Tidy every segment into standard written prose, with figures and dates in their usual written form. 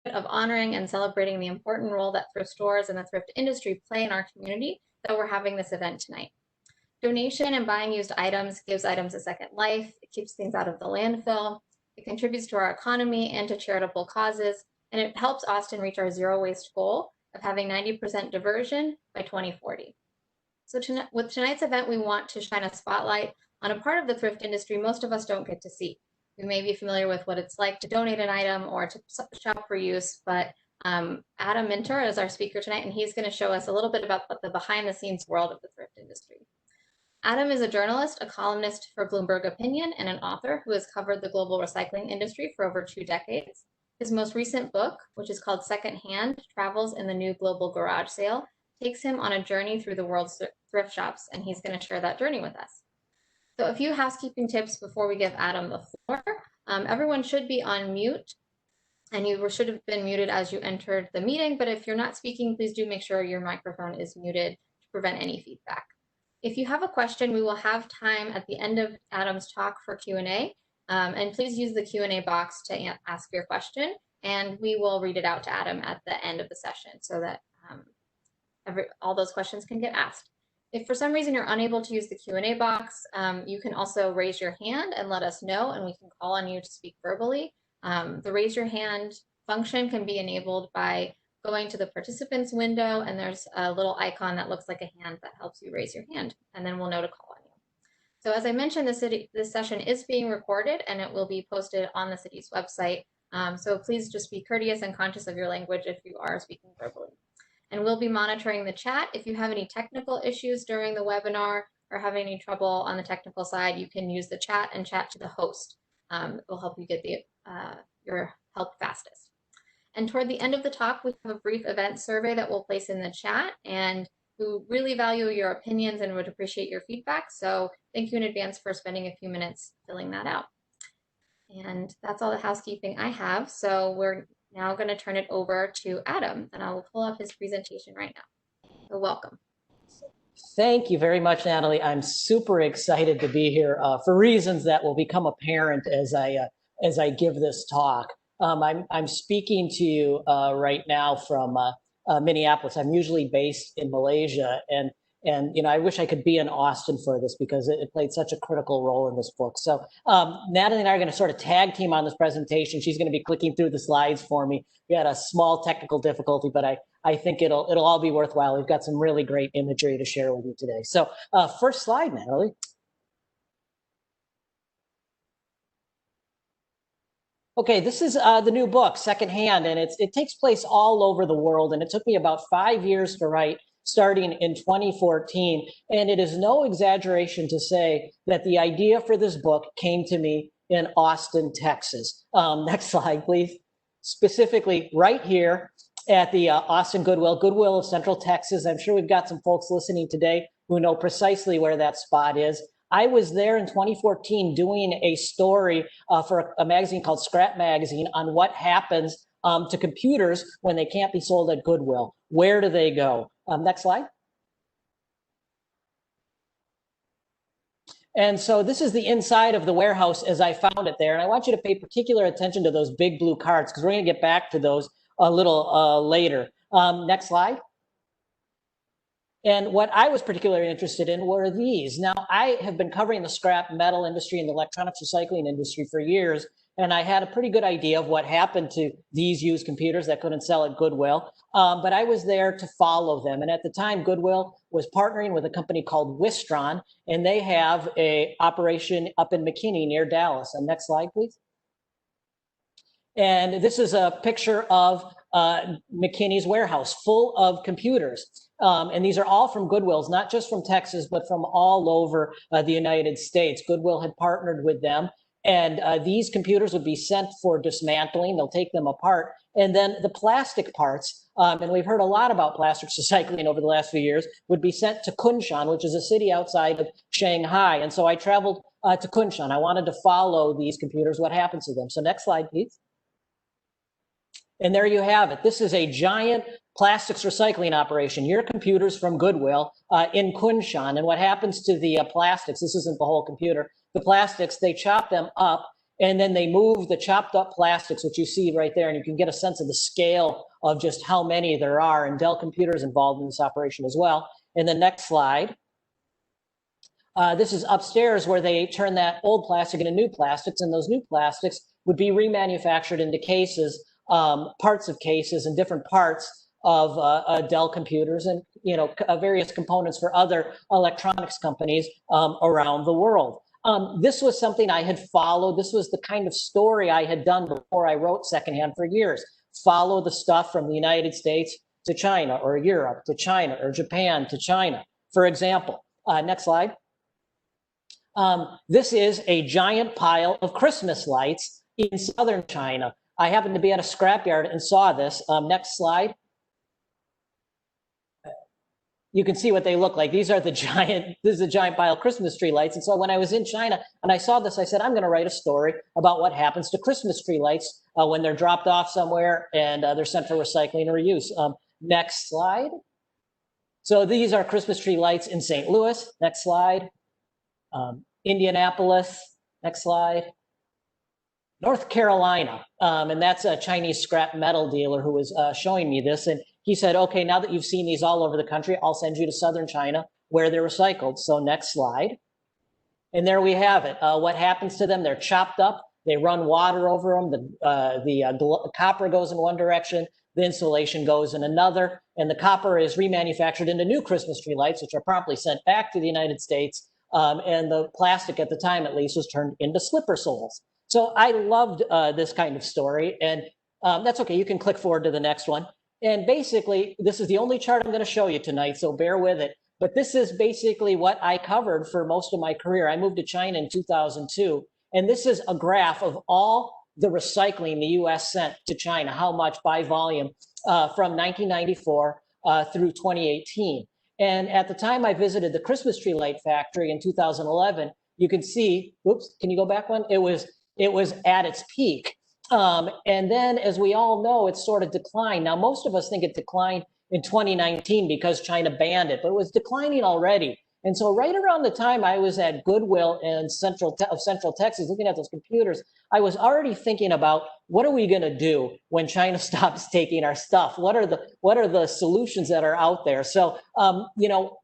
of honoring and celebrating the important role that thrift stores and the thrift industry play in our community that we're having this event tonight. Donation and buying used items gives items a second life. It keeps things out of the landfill. It contributes to our economy and to charitable causes, and it helps Austin reach our zero waste goal of having 90% diversion by 2040. So with tonight's event, we want to shine a spotlight on a part of the thrift industry most of us don't get to see. We may be familiar with what it's like to donate an item or to shop for use, but Adam Minter is our speaker tonight, and he's going to show us a little bit about the behind-the-scenes world of the thrift industry. Adam is a journalist, a columnist for Bloomberg Opinion, and an author who has covered the global recycling industry for over 2 decades. His most recent book, which is called Secondhand: Travels in the New Global Garage Sale, takes him on a journey through the world's thrift shops, and he's going to share that journey with us. So a few housekeeping tips before we give Adam the floor. Everyone should be on mute, and you should have been muted as you entered the meeting, but if you're not speaking, please do make sure your microphone is muted to prevent any feedback. If you have a question, we will have time at the end of Adam's talk for Q&A, and please use the Q&A box to ask your question, and we will read it out to Adam at the end of the session so that all those questions can get asked. If for some reason you're unable to use the Q&A box, you can also raise your hand and let us know, and we can call on you to speak verbally. The raise your hand function can be enabled by going to the participants window, and there's a little icon that looks like a hand that helps you raise your hand, and then we'll know to call on you. So as I mentioned, this session is being recorded, and it will be posted on the city's website. So please just be courteous and conscious of your language if you are speaking verbally. And we'll be monitoring the chat. If you have any technical issues during the webinar or have any trouble on the technical side, you can use the chat and chat to the host. It will help you get your help fastest. And toward the end of the talk, we have a brief event survey that we'll place in the chat, and we really value your opinions and would appreciate your feedback. So thank you in advance for spending a few minutes filling that out. And that's all the housekeeping I have. So we're now going to turn it over to Adam, and I will pull up his presentation right now. So welcome. Thank you very much, Natalie. I'm super excited to be here for reasons that will become apparent as I give this talk. I'm speaking to you right now from Minneapolis. I'm usually based in Malaysia, and you know, I wish I could be in Austin for this because it played such a critical role in this book. So Natalie and I are going to sort of tag team on this presentation. She's going to be clicking through the slides for me. We had a small technical difficulty, but I think it'll all be worthwhile. We've got some really great imagery to share with you today. So first slide, Natalie. Okay, this is the new book, Secondhand, and it takes place all over the world, and it took me about 5 years to write, starting in 2014. And it is no exaggeration to say that the idea for this book came to me in Austin, Texas. Next slide, please. Specifically right here at the Austin Goodwill of Central Texas. I'm sure we've got some folks listening today who know precisely where that spot is. I was there in 2014 doing a story for a magazine called Scrap Magazine on what happens to computers when they can't be sold at Goodwill. Where do they go? Next slide. And so this is the inside of the warehouse as I found it there. And I want you to pay particular attention to those big blue carts because we're going to get back to those a little later. Next slide. And what I was particularly interested in were these. Now, I have been covering the scrap metal industry and the electronics recycling industry for years, and I had a pretty good idea of what happened to these used computers that couldn't sell at Goodwill, but I was there to follow them. And at the time, Goodwill was partnering with a company called Wistron, and they have an operation up in McKinney near Dallas. And next slide, please. And this is a picture of McKinney's warehouse full of computers. And these are all from Goodwills, not just from Texas, but from all over the United States. Goodwill had partnered with them, and these computers would be sent for dismantling. They'll take them apart. And then the plastic parts, and we've heard a lot about plastics recycling over the last few years, would be sent to Kunshan, which is a city outside of Shanghai. And so I traveled to Kunshan. I wanted to follow these computers, what happens to them. So next slide, please. And there you have it. This is a giant plastics recycling operation. Your computers from Goodwill in Kunshan. And what happens to the plastics, this isn't the whole computer, the plastics, they chop them up And then they move the chopped up plastics, which you see right there, and you can get a sense of the scale of just how many there are. And Dell Computers involved in this operation as well. And the next slide. This is upstairs where they turn that old plastic into new plastics, and those new plastics would be remanufactured into cases, parts of cases and different parts of Dell Computers and various components for other electronics companies around the world. This was something I had followed. This was the kind of story I had done before I wrote Secondhand for years. Follow the stuff from the United States to China, or Europe to China, or Japan to China, for example. Next slide. This is a giant pile of Christmas lights in southern China. I happened to be at a scrapyard and saw this. Next slide. You can see what they look like. These are this is a giant pile of Christmas tree lights. And so when I was in China and I saw this, I said, I'm going to write a story about what happens to Christmas tree lights when they're dropped off somewhere and they're sent for recycling or reuse. Next slide. So these are Christmas tree lights in St. Louis. Next slide. Indianapolis. Next slide. North Carolina. And that's a Chinese scrap metal dealer who was showing me this. And he said, okay, now that you've seen these all over the country, I'll send you to southern China where they're recycled. So next slide. And there we have it. What happens to them? They're chopped up. They run water over them. The copper goes in one direction. The insulation goes in another. And the copper is remanufactured into new Christmas tree lights, which are promptly sent back to the United States. And the plastic at the time, at least, was turned into slipper soles. So I loved this kind of story. And that's okay. You can click forward to the next one. And basically, this is the only chart I'm going to show you tonight, so bear with it. But this is basically what I covered for most of my career. I moved to China in 2002. And this is a graph of all the recycling the U.S. sent to China, how much by volume from 1994 through 2018. And at the time I visited the Christmas tree light factory in 2011, you can see, oops, can you go back one? It was at its peak. And then, as we all know, it sort of declined. Now, most of us think it declined in 2019 because China banned it, but it was declining already. And so right around the time I was at Goodwill in Central Texas, looking at those computers, I was already thinking about what are we going to do when China stops taking our stuff? What are the solutions that are out there? So,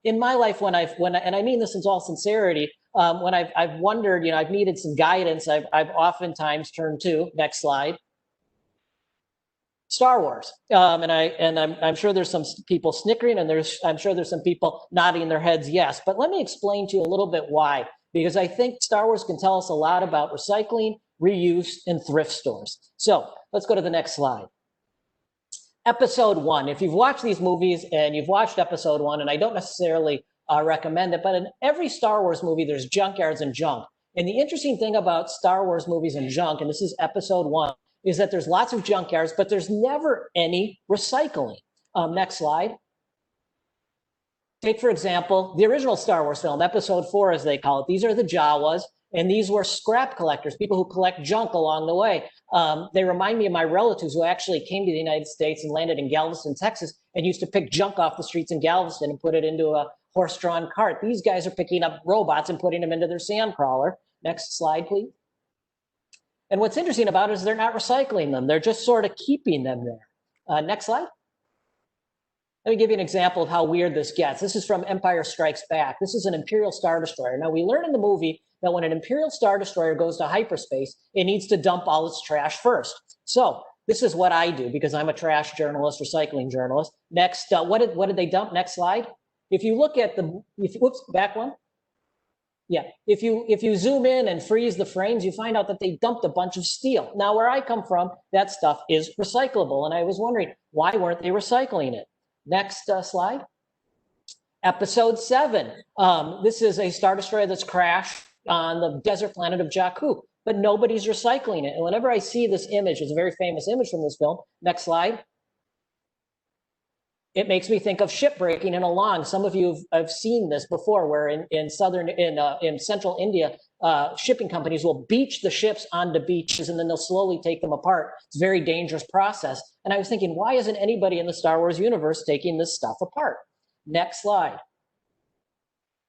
in my life, and I mean this in all sincerity, when I've wondered, I've needed some guidance, I've oftentimes turned to, next slide, Star Wars. And I'm sure there's some people snickering, and I'm sure there's some people nodding their heads yes. But let me explain to you a little bit why, because I think Star Wars can tell us a lot about recycling, reuse, and thrift stores. So let's go to the next slide. Episode 1. If you've watched these movies and you've watched episode 1, and I don't necessarily recommend it, but in every Star Wars movie, there's junkyards and junk. And the interesting thing about Star Wars movies and junk, and this is episode 1, is that there's lots of junkyards, but there's never any recycling. Next slide. Take, for example, the original Star Wars film, episode 4, as they call it. These are the Jawas, and these were scrap collectors, people who collect junk along the way. They remind me of my relatives who actually came to the United States and landed in Galveston, Texas, and used to pick junk off the streets in Galveston and put it into a horse-drawn cart. These guys are picking up robots and putting them into their sand crawler. Next slide, please. And what's interesting about it is they're not recycling them. They're just sort of keeping them there. Next slide. Let me give you an example of how weird this gets. This is from Empire Strikes Back. This is an Imperial Star Destroyer. Now, we learn in the movie that when an Imperial Star Destroyer goes to hyperspace, it needs to dump all its trash first. So this is what I do because I'm a trash journalist, recycling journalist. Next, what did they dump? Next slide. If you look at whoops, back one. Yeah, if you zoom in and freeze the frames, you find out that they dumped a bunch of steel. Now, where I come from, that stuff is recyclable. And I was wondering, why weren't they recycling it? Next slide. Episode 7. This is a Star Destroyer that's crashed on the desert planet of Jakku, but nobody's recycling it. And whenever I see this image, it's a very famous image from this film. Next slide. It makes me think of shipbreaking in Alang. Some of you have seen this before, where in central India, shipping companies will beach the ships onto beaches and then they'll slowly take them apart. It's a very dangerous process. And I was thinking, why isn't anybody in the Star Wars universe taking this stuff apart? Next slide.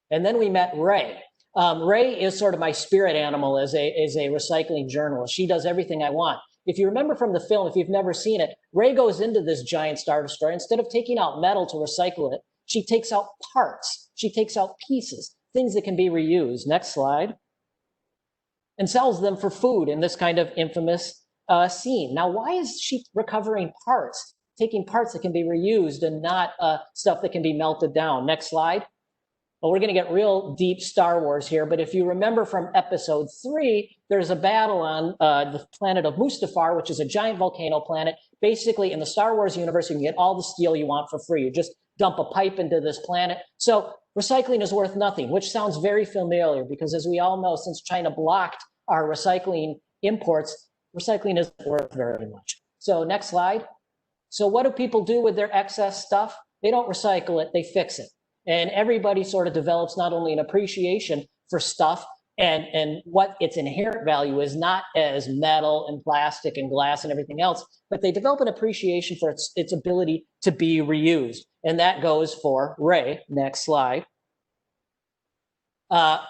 And then we met Rey. Ray is sort of my spirit animal as a recycling journalist. She does everything I want. If you remember from the film, if you've never seen it, Ray goes into this giant Star Destroyer. Instead of taking out metal to recycle it, she takes out parts. She takes out pieces, things that can be reused. Next slide. And sells them for food in this kind of infamous scene. Now, why is she recovering parts, taking parts that can be reused and not stuff that can be melted down? Next slide. Well, we're going to get real deep Star Wars here, but if you remember from episode 3, there's a battle on the planet of Mustafar, which is a giant volcano planet. Basically, in the Star Wars universe, you can get all the steel you want for free. You just dump a pipe into this planet. So recycling is worth nothing, which sounds very familiar because, as we all know, since China blocked our recycling imports, recycling isn't worth very much. So next slide. So what do people do with their excess stuff? They don't recycle it, they fix it. And everybody sort of develops not only an appreciation for stuff and what its inherent value is, not as metal and plastic and glass and everything else, but they develop an appreciation for its ability to be reused. And that goes for Ray. Next slide.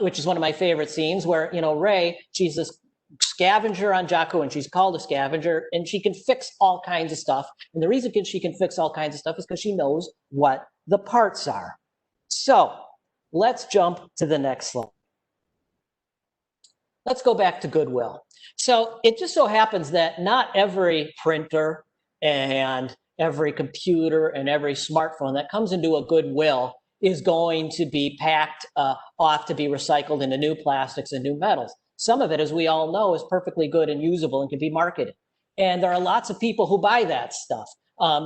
Which is one of my favorite scenes where, Ray, she's this scavenger on Jakku, and she's called a scavenger, and she can fix all kinds of stuff. And the reason she can fix all kinds of stuff is because she knows what the parts are. So let's jump to the next slide. Let's go back to Goodwill. So it just so happens that not every printer and every computer and every smartphone that comes into a Goodwill is going to be packed off to be recycled into new plastics and new metals. Some of it, as we all know, is perfectly good and usable and can be marketed. And there are lots of people who buy that stuff.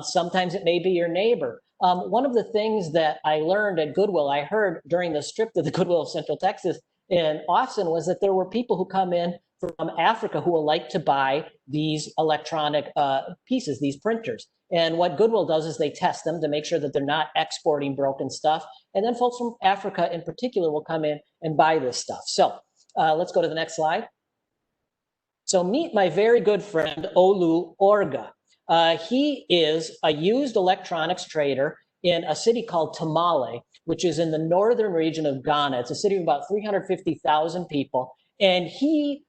Sometimes it may be your neighbor. One of the things that I learned at Goodwill, I heard during the trip to the Goodwill of Central Texas in Austin, was that there were people who come in from Africa who will like to buy these electronic pieces, these printers. And what Goodwill does is they test them to make sure that they're not exporting broken stuff. And then folks from Africa in particular will come in and buy this stuff. So let's go to the next slide. So meet my very good friend, Olu Orga. He is a used electronics trader in a city called Tamale, which is in the northern region of Ghana. It's a city of about 350,000 people. And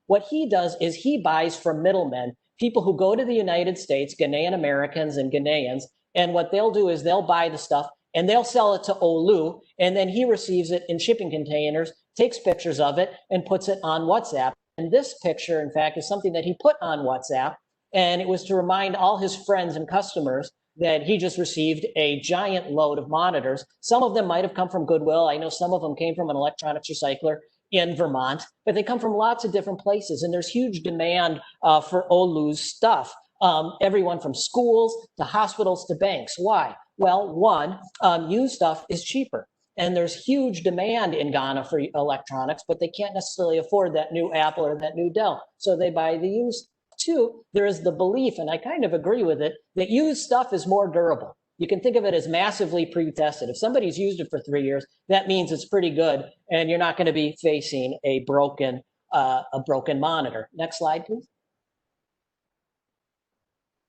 what he does is he buys from middlemen, people who go to the United States, Ghanaian Americans and Ghanaians, and what they'll do is they'll buy the stuff and they'll sell it to Olu, and then he receives it in shipping containers, takes pictures of it, and puts it on WhatsApp. And this picture, in fact, is something that he put on WhatsApp, and it was to remind all his friends and customers that he just received a giant load of monitors. Some of them might have come from Goodwill. I know some of them came from an electronics recycler in Vermont, but they come from lots of different places, and there's huge demand for Olu's stuff. Everyone from schools to hospitals to banks. Why? Well, one, used stuff is cheaper, and there's huge demand in Ghana for electronics, but they can't necessarily afford that new Apple or that new Dell, so they buy the used. Two, there is the belief, and I kind of agree with it, that used stuff is more durable. You can think of it as massively pre-tested. If somebody's used it for 3 years, that means it's pretty good, and you're not going to be facing a broken monitor. Next slide, please.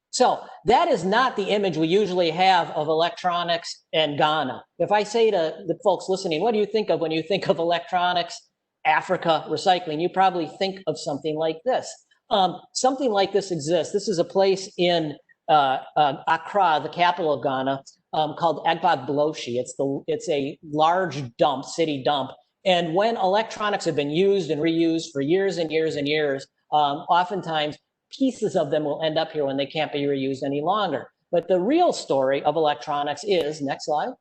So that is not the image we usually have of electronics and Ghana. If I say to the folks listening, what do you think of when you think of electronics, Africa, recycling? You probably think of something like this. Something like this exists. This is a place in Accra, the capital of Ghana, called Agbogbloshie. It's a large dump, city dump. And when electronics have been used and reused for years and years and years, oftentimes pieces of them will end up here when they can't be reused any longer. But the real story of electronics is, next slide,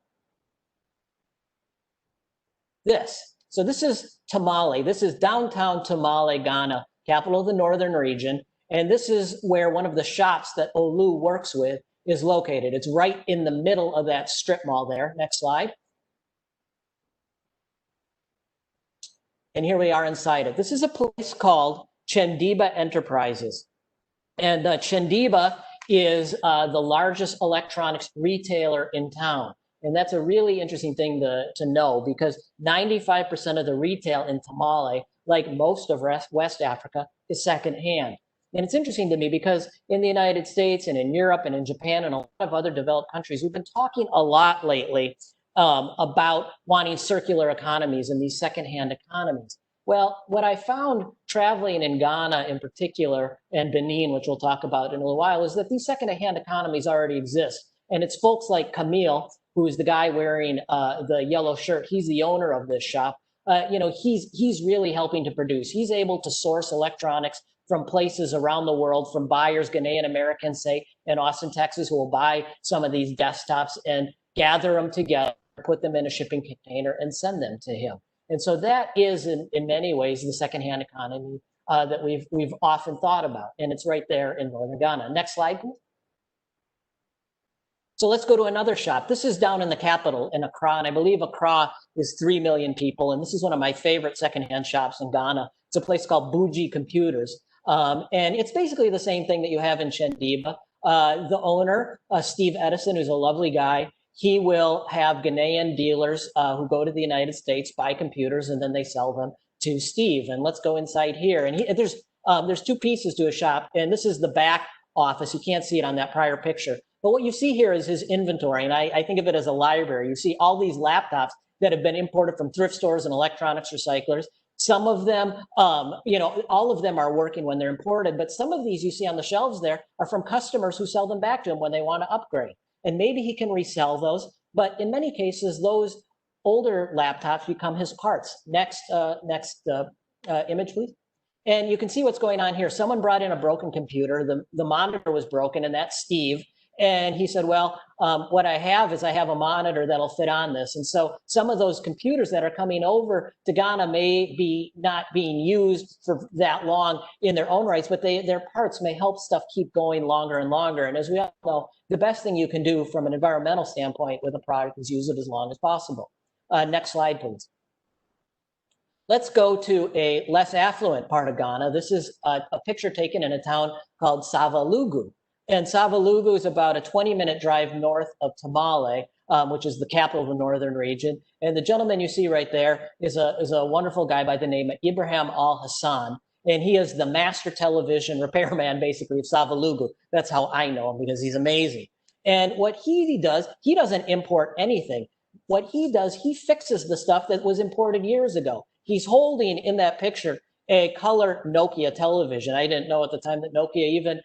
this. So this is Tamale. This is downtown Tamale, Ghana, capital of the northern region. And this is where one of the shops that Olu works with is located. It's right in the middle of that strip mall there. Next slide. And here we are inside it. This is a place called Chandiba Enterprises. And Chandiba is the largest electronics retailer in town. And that's a really interesting thing to know, because 95% of the retail in Tamale, like most of West Africa, is secondhand. And it's interesting to me because in the United States and in Europe and in Japan and a lot of other developed countries, we've been talking a lot lately about wanting circular economies and these secondhand economies. Well, what I found traveling in Ghana in particular, and Benin, which we'll talk about in a little while, is that these secondhand economies already exist. And it's folks like Camille, who is the guy wearing the yellow shirt. He's the owner of this shop. He's really helping to produce. He's able to source electronics from places around the world, from buyers, Ghanaian Americans, say, in Austin, Texas, who will buy some of these desktops and gather them together, put them in a shipping container, and send them to him. And so that is, in many ways, the secondhand economy that we've often thought about. And it's right there in northern Ghana. Next slide, please. So let's go to another shop. This is down in the capital, in Accra, and I believe Accra is 3 million people. And this is one of my favorite secondhand shops in Ghana. It's a place called Buji Computers. And it's basically the same thing that you have in Chandiba. The owner, Steve Edison, who's a lovely guy, he will have Ghanaian dealers who go to the United States, buy computers, and then they sell them to Steve. And let's go inside here. And there's two pieces to a shop, and this is the back office. You can't see it on that prior picture. But what you see here is his inventory, and I think of it as a library. You see all these laptops that have been imported from thrift stores and electronics recyclers. Some of them, all of them are working when they're imported, but some of these you see on the shelves there are from customers who sell them back to him when they want to upgrade. And maybe he can resell those, but in many cases, those older laptops become his parts. Next image, please. And you can see what's going on here. Someone brought in a broken computer. The monitor was broken, and that's Steve. And he said, well, what I have is I have a monitor that'll fit on this. And so some of those computers that are coming over to Ghana may be not being used for that long in their own rights, but their parts may help stuff keep going longer and longer. And as we all know, the best thing you can do from an environmental standpoint with a product is use it as long as possible. Next slide, please. Let's go to a less affluent part of Ghana. This is a picture taken in a town called Savalugu. And Savalugu is about a 20-minute drive north of Tamale, which is the capital of the northern region. And the gentleman you see right there is a wonderful guy by the name of Ibrahim Al-Hassan. And he is the master television repairman, basically, of Savalugu. That's how I know him, because he's amazing. And what he does, he doesn't import anything. What he does, he fixes the stuff that was imported years ago. He's holding in that picture a color Nokia television. I didn't know at the time that Nokia even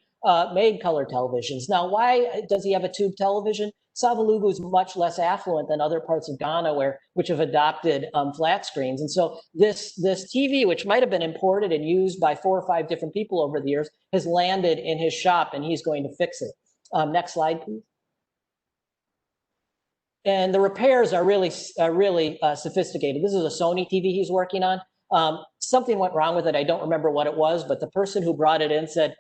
made color televisions. Now, why does he have a tube television? Savalugu is much less affluent than other parts of Ghana which have adopted flat screens. And so this TV, which might have been imported and used by 4 or 5 different people over the years, has landed in his shop, and he's going to fix it. Next slide, please. And the repairs are really sophisticated. This is a Sony TV he's working on. Something went wrong with it. I don't remember what it was, but the person who brought it in said,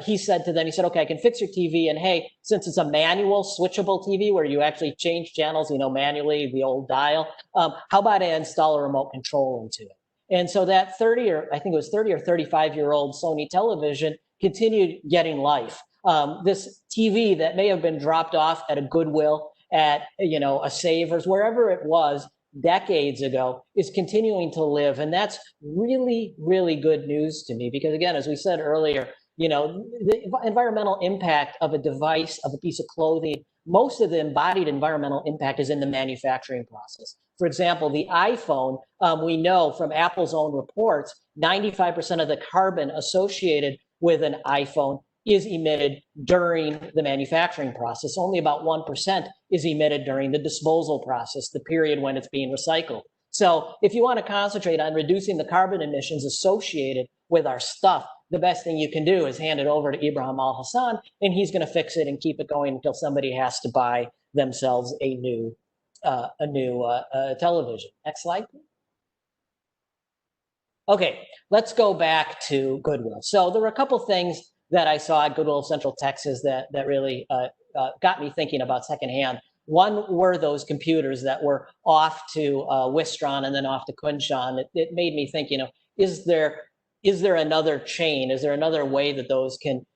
he said to them, he said, okay, I can fix your TV. And hey, since it's a manual switchable TV where you actually change channels, manually, the old dial, how about I install a remote control into it? And so that I think it was 30 or 35-year-old Sony television continued getting life. This TV that may have been dropped off at a Goodwill, at a Savers, wherever it was decades ago, is continuing to live. And that's really, really good news to me, because again, as we said earlier, the environmental impact of a device, of a piece of clothing, most of the embodied environmental impact is in the manufacturing process. For example, the iPhone, we know from Apple's own reports, 95% of the carbon associated with an iPhone is emitted during the manufacturing process. Only about 1% is emitted during the disposal process, the period when it's being recycled. So if you want to concentrate on reducing the carbon emissions associated with our stuff, the best thing you can do is hand it over to Ibrahim Al-Hassan, and he's going to fix it and keep it going until somebody has to buy themselves a new television. Next slide, please. Okay, let's go back to Goodwill. So there were a couple things that I saw at Goodwill of Central Texas that really got me thinking about secondhand. One were those computers that were off to Wistron and then off to Kunshan. It made me think, is there another chain? Is there another way that those can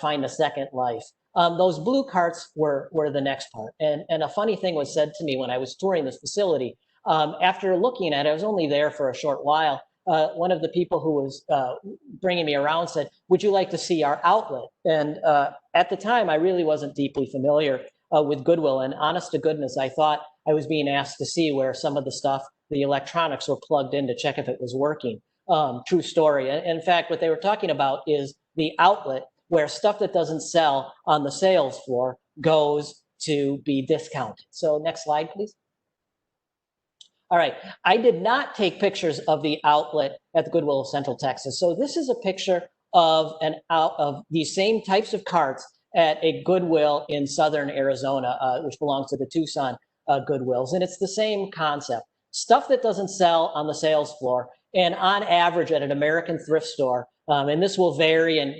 find a second life? Those blue carts were the next part. And a funny thing was said to me when I was touring this facility. After looking at it, I was only there for a short while. One of the people who was bringing me around said, would you like to see our outlet? And at the time, I really wasn't deeply familiar with Goodwill. And honest to goodness, I thought I was being asked to see where some of the stuff, the electronics were plugged in to check if it was working. True story. In fact, what they were talking about is the outlet where stuff that doesn't sell on the sales floor goes to be discounted. So next slide, please. All right, I did not take pictures of the outlet at the Goodwill of Central Texas. So this is a picture of these same types of carts at a Goodwill in southern Arizona, which belongs to the Tucson Goodwills. And it's the same concept. Stuff that doesn't sell on the sales floor, and on average at an American thrift store, and this will vary, and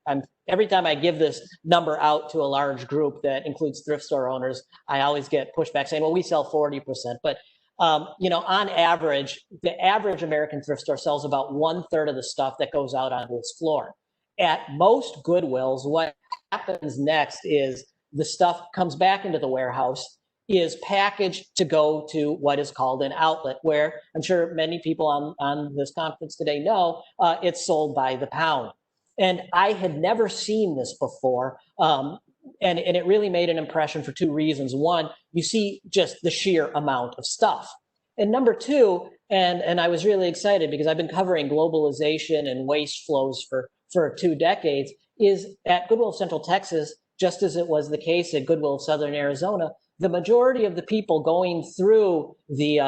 I'm every time I give this number out to a large group that includes thrift store owners, I always get pushback saying, well, we sell 40%. But on average, the average American thrift store sells about 1/3 of the stuff that goes out onto its floor. At most Goodwills, what happens next is the stuff comes back into the warehouse, is packaged to go to what is called an outlet, where I'm sure many people on this conference today know it's sold by the pound. And I had never seen this before. And it really made an impression for two reasons. One, you see just the sheer amount of stuff. And number two, and I was really excited because I've been covering globalization and waste flows for 2 decades, is at Goodwill of Central Texas, just as it was the case at Goodwill of Southern Arizona, the majority of the people going through the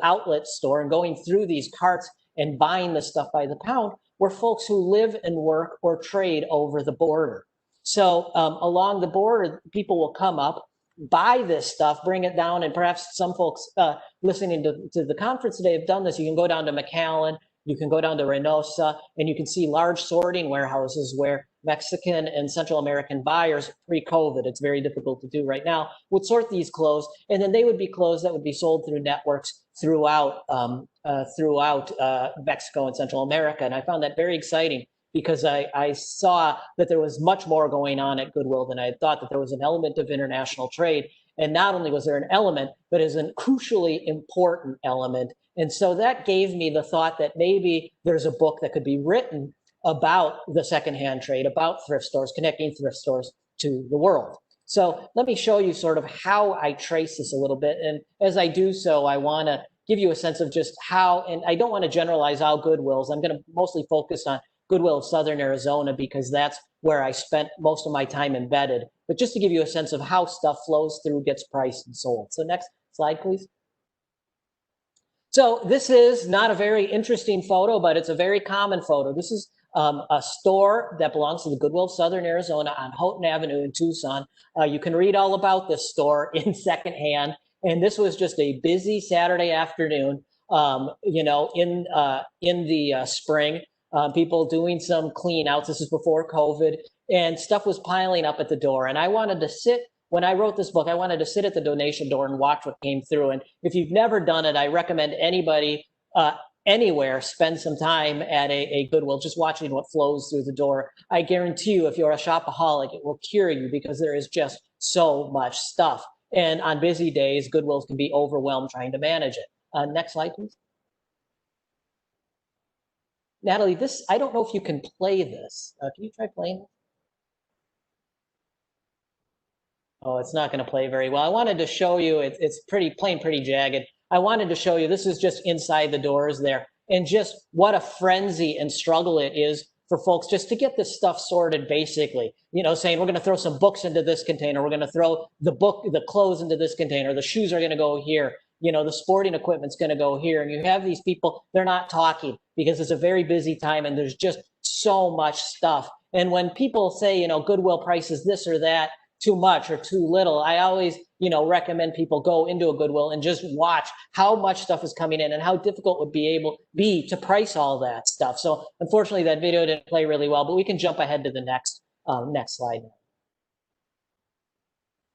outlet store and going through these carts and buying the stuff by the pound were folks who live and work or trade over the border. So along the border, people will come up, buy this stuff, bring it down, and perhaps some folks listening to the conference today have done this. You can go down to McAllen, you can go down to Reynosa, and you can see large sorting warehouses where Mexican and Central American buyers, pre-COVID, it's very difficult to do right now, would sort these clothes, and then they would be clothes that would be sold through networks throughout Mexico and Central America. And I found that very exciting because I saw that there was much more going on at Goodwill than I had thought, that there was an element of international trade. And not only was there an element, but is a crucially important element. And so that gave me the thought that maybe there's a book that could be written about the secondhand trade, about thrift stores, connecting thrift stores to the world. So let me show you sort of how I trace this a little bit. And as I do so, I want to give you a sense of just how, and I don't want to generalize all Goodwills. I'm going to mostly focus on Goodwill of Southern Arizona because that's where I spent most of my time embedded. But just to give you a sense of how stuff flows through, gets priced and sold. So next slide, please. So this is not a very interesting photo, but it's a very common photo. This is a store that belongs to the Goodwill of Southern Arizona on Houghton Avenue in Tucson. You can read all about this store in secondhand. And this was just a busy Saturday afternoon, in the spring. People doing some clean outs. This is before COVID, and stuff was piling up at the door. And I wanted to sit, when I wrote this book, I wanted to sit at the donation door and watch what came through. And if you've never done it, I recommend anybody anywhere spend some time at a Goodwill, just watching what flows through the door. I guarantee you, if you're a shopaholic, it will cure you because there is just so much stuff. And on busy days, Goodwills can be overwhelmed trying to manage it. Next slide, please. Natalie, this, I don't know if you can play this. Can you try playing this? Oh, it's not going to play very well. I wanted to show you, it's playing pretty jagged. I wanted to show you, this is just inside the doors there, and just what a frenzy and struggle it is for folks just to get this stuff sorted basically. Saying we're going to throw some books into this container, we're going to throw the clothes into this container, the shoes are going to go here, the sporting equipment's going to go here. And you have these people, they're not talking because it's a very busy time and there's just so much stuff. And when people say, Goodwill prices this or that too much or too little, I always, recommend people go into a Goodwill and just watch how much stuff is coming in and how difficult it would be to price all that stuff. So unfortunately that video didn't play really well, but we can jump ahead to the next slide.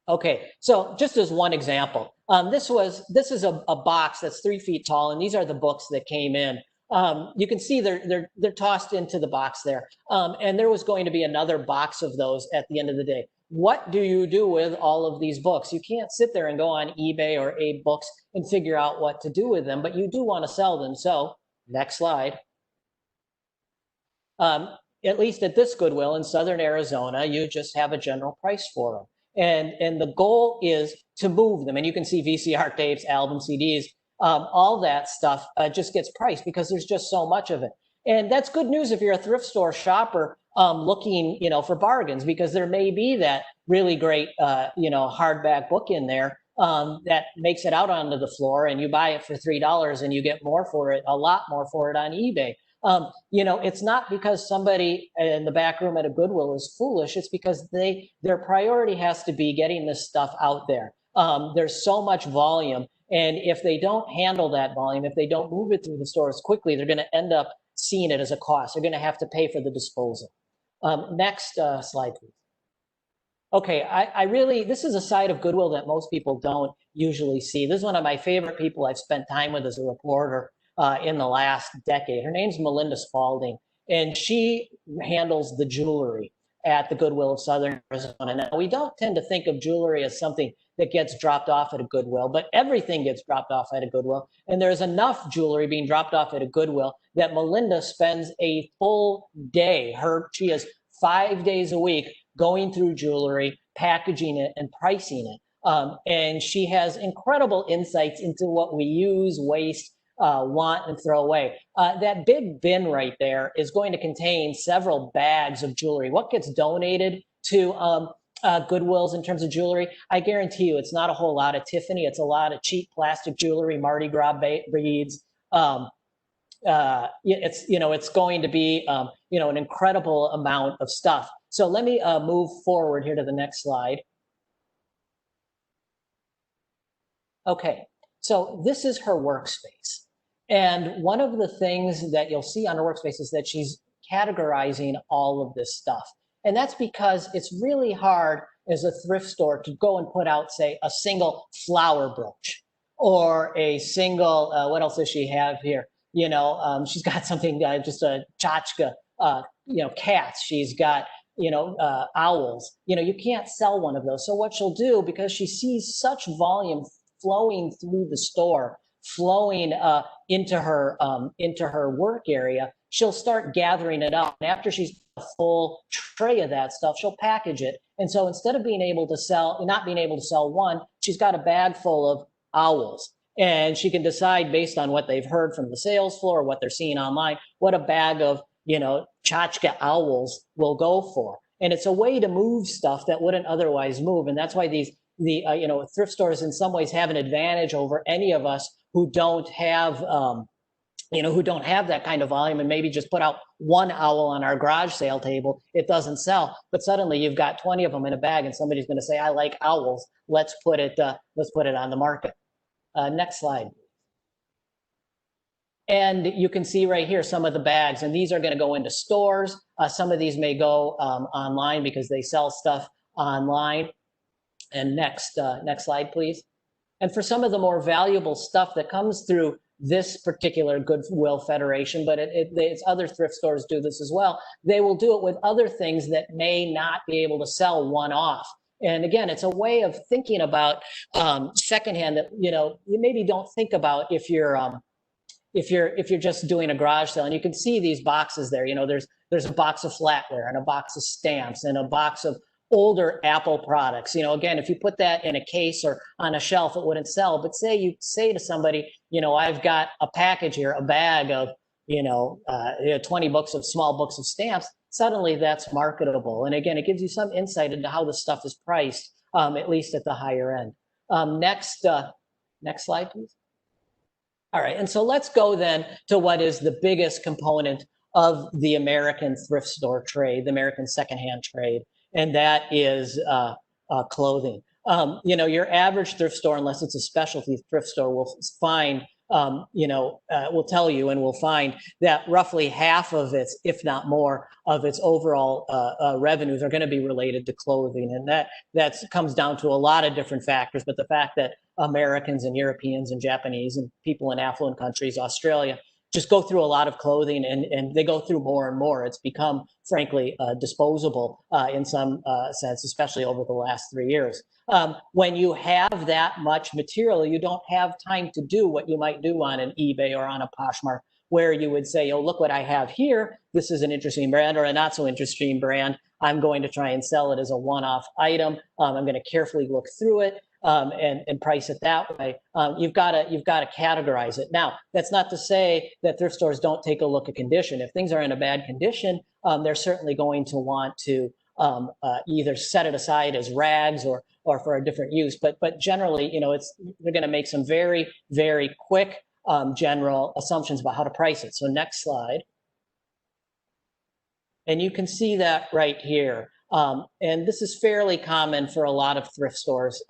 Okay, so just as one example, this is a box that's 3 feet tall, and these are the books that came in. You can see they're tossed into the box there, and there was going to be another box of those at the end of the day. What do you do with all of these books? You can't sit there and go on eBay or Abe Books and figure out what to do with them, but you do want to sell them. So next slide. At least at this Goodwill in Southern Arizona, you just have a general price for them. And the goal is to move them. And you can see VCR tapes, album CDs, all that stuff just gets priced because there's just so much of it. And that's good news if you're a thrift store shopper looking, for bargains, because there may be that really great, hardback book in there that makes it out onto the floor, and you buy it for $3 and you get more for it, a lot more for it on eBay. It's not because somebody in the back room at a Goodwill is foolish. It's because their priority has to be getting this stuff out there. There's so much volume. And if they don't handle that volume, if they don't move it through the stores quickly, they're going to end up seeing it as a cost. They're going to have to pay for the disposal. Next slide, please. Okay, this is a side of Goodwill that most people don't usually see. This is one of my favorite people I've spent time with as a reporter in the last decade. Her name's Melinda Spalding, and she handles the jewelry at the Goodwill of Southern Arizona. Now, we don't tend to think of jewelry as something that gets dropped off at a Goodwill, but everything gets dropped off at a Goodwill. And there's enough jewelry being dropped off at a Goodwill that Melinda spends a full day. She has 5 days a week going through jewelry, packaging it, and pricing it. And she has incredible insights into what we use, waste, want, and throw away. That big bin right there is going to contain several bags of jewelry. What gets donated to Goodwills in terms of jewelry, I guarantee you it's not a whole lot of Tiffany. It's a lot of cheap plastic jewelry, Mardi Gras beads. It's going to be an incredible amount of stuff. So let me move forward here to the next slide. Okay, so this is her workspace. And one of the things that you'll see on her workspace is that she's categorizing all of this stuff. And that's because it's really hard as a thrift store to go and put out, say, a single flower brooch or a single, what else does she have here? She's got something, just a tchotchke, cats. She's got, owls. You can't sell one of those. So what she'll do, because she sees such volume flowing through the store, flowing into her work area, she'll start gathering it up. And after she's got a full tray of that stuff, she'll package it. And so instead of not being able to sell one, she's got a bag full of owls. And she can decide based on what they've heard from the sales floor or what they're seeing online, what a bag of, tchotchke owls will go for. And it's a way to move stuff that wouldn't otherwise move. And that's why the thrift stores in some ways have an advantage over any of us who don't have, that kind of volume and maybe just put out one owl on our garage sale table. It doesn't sell, but suddenly you've got 20 of them in a bag and somebody's going to say, I like owls. Let's put it on the market. Next slide. And you can see right here some of the bags, and these are going to go into stores. Some of these may go online because they sell stuff online. And next slide, please. And for some of the more valuable stuff that comes through this particular Goodwill Federation, but it's other thrift stores do this as well. They will do it with other things that may not be able to sell one-off. And again, it's a way of thinking about secondhand that you maybe don't think about if you're just doing a garage sale. And you can see these boxes there. There's a box of flatware and a box of stamps and a box of older Apple products. Again, if you put that in a case or on a shelf, it wouldn't sell. But say you say to somebody, I've got a package here, a bag of 20 books of small books of stamps. Suddenly that's marketable. And again, it gives you some insight into how the stuff is priced, at least at the higher end. Next slide, please. All right, and so let's go then to what is the biggest component of the American thrift store trade, the American secondhand trade, and that is clothing. Your average thrift store, unless it's a specialty thrift store, will find will tell you and will find that roughly half of its, if not more, of its overall revenues are going to be related to clothing. And that comes down to a lot of different factors, but the fact that Americans and Europeans and Japanese and people in affluent countries, Australia, just go through a lot of clothing and they go through more and more. It's become, frankly, disposable in some sense, especially over the last 3 years. When you have that much material, you don't have time to do what you might do on an eBay or on a Poshmark, where you would say, oh, look what I have here. This is an interesting brand or a not so interesting brand. I'm going to try and sell it as a one-off item. I'm going to carefully look through it and price it that way. You've got to categorize it. Now, that's not to say that thrift stores don't take a look at condition. If things are in a bad condition, they're certainly going to want to either set it aside as rags or for a different use. But generally, they're going to make some very, very quick general assumptions about how to price it. So next slide. And you can see that right here. And this is fairly common for a lot of thrift stores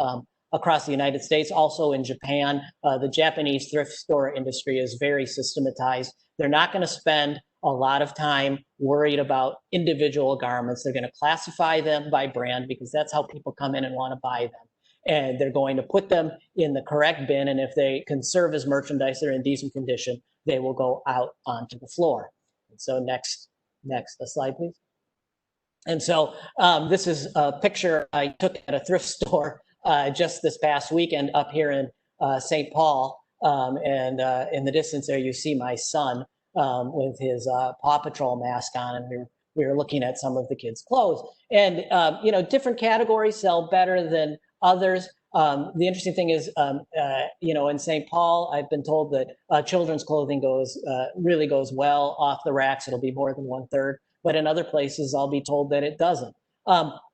across the United States, also in Japan. The Japanese thrift store industry is very systematized. They're not going to spend a lot of time worried about individual garments. They're going to classify them by brand because that's how people come in and want to buy them. And they're going to put them in the correct bin. And if they can serve as merchandise, they're in decent condition, they will go out onto the floor. And so next slide, please. And so this is a picture I took at a thrift store just this past weekend up here in St. Paul. And in the distance there, you see my son with his Paw Patrol mask on, and we were looking at some of the kids' clothes. And different categories sell better than others. The interesting thing is, in St. Paul, I've been told that children's clothing really goes well off the racks. It'll be more than 1/3. But in other places, I'll be told that it doesn't.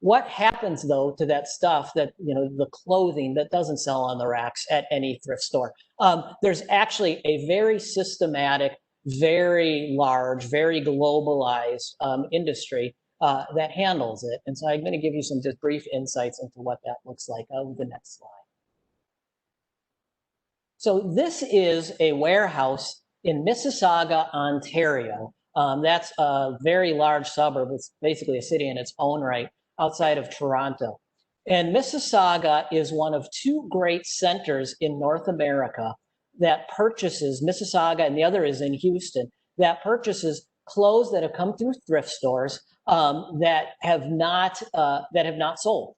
What happens, though, to that stuff that, the clothing that doesn't sell on the racks at any thrift store? There's actually a very systematic, very large, very globalized industry that handles it. And so I'm going to give you some just brief insights into what that looks like on the next slide. So this is a warehouse in Mississauga, Ontario. That's a very large suburb. It's basically a city in its own right outside of Toronto. And Mississauga is one of two great centers in North America that purchases, Mississauga and the other is in Houston, that purchases clothes that have come through thrift stores that have not sold.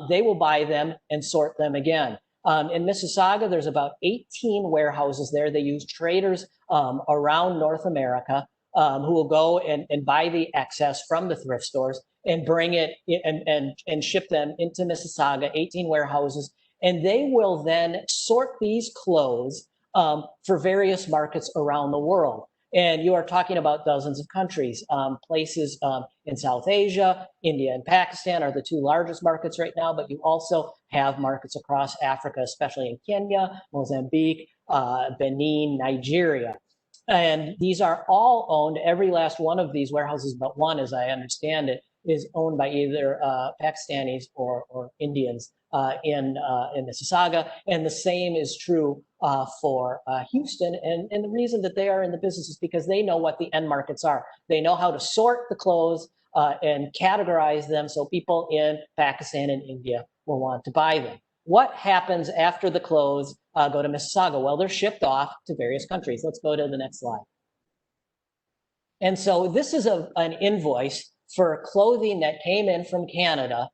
They will buy them and sort them again. In Mississauga, there's about 18 warehouses there. They use traders around North America who will go and buy the excess from the thrift stores and bring it and ship them into Mississauga, 18 warehouses. And they will then sort these clothes for various markets around the world. And you are talking about dozens of countries. Places in South Asia, India and Pakistan are the two largest markets right now, but you also have markets across Africa, especially in Kenya, Mozambique, Benin, Nigeria. And these are all owned, every last one of these warehouses but one, as I understand it, is owned by either Pakistanis or Indians in Mississauga. And the same is true for Houston. And the reason that they are in the business is because they know what the end markets are. They know how to sort the clothes and categorize them so people in Pakistan and India will want to buy them. What happens after the clothes go to Mississauga? Well, they're shipped off to various countries. Let's go to the next slide. And so this is an invoice for clothing that came in from Canada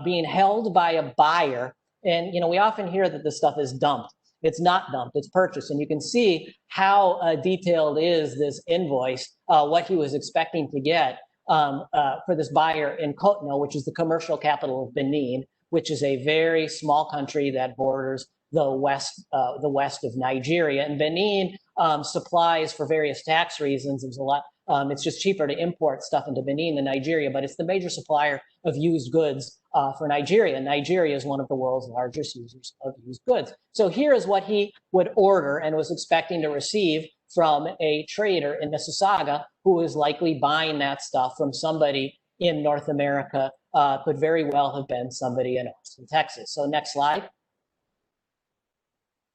being held by a buyer. And, we often hear that this stuff is dumped. It's not dumped, it's purchased. And you can see how detailed is this invoice, what he was expecting to get for this buyer in Cotonou, which is the commercial capital of Benin, which is a very small country that borders the west of Nigeria. And Benin supplies, for various tax reasons, there's a lot. It's just cheaper to import stuff into Benin than Nigeria, but it's the major supplier of used goods for Nigeria. And Nigeria is one of the world's largest users of used goods. So here is what he would order and was expecting to receive from a trader in Mississauga who is likely buying that stuff from somebody in North America, could very well have been somebody in Austin, Texas. So next slide.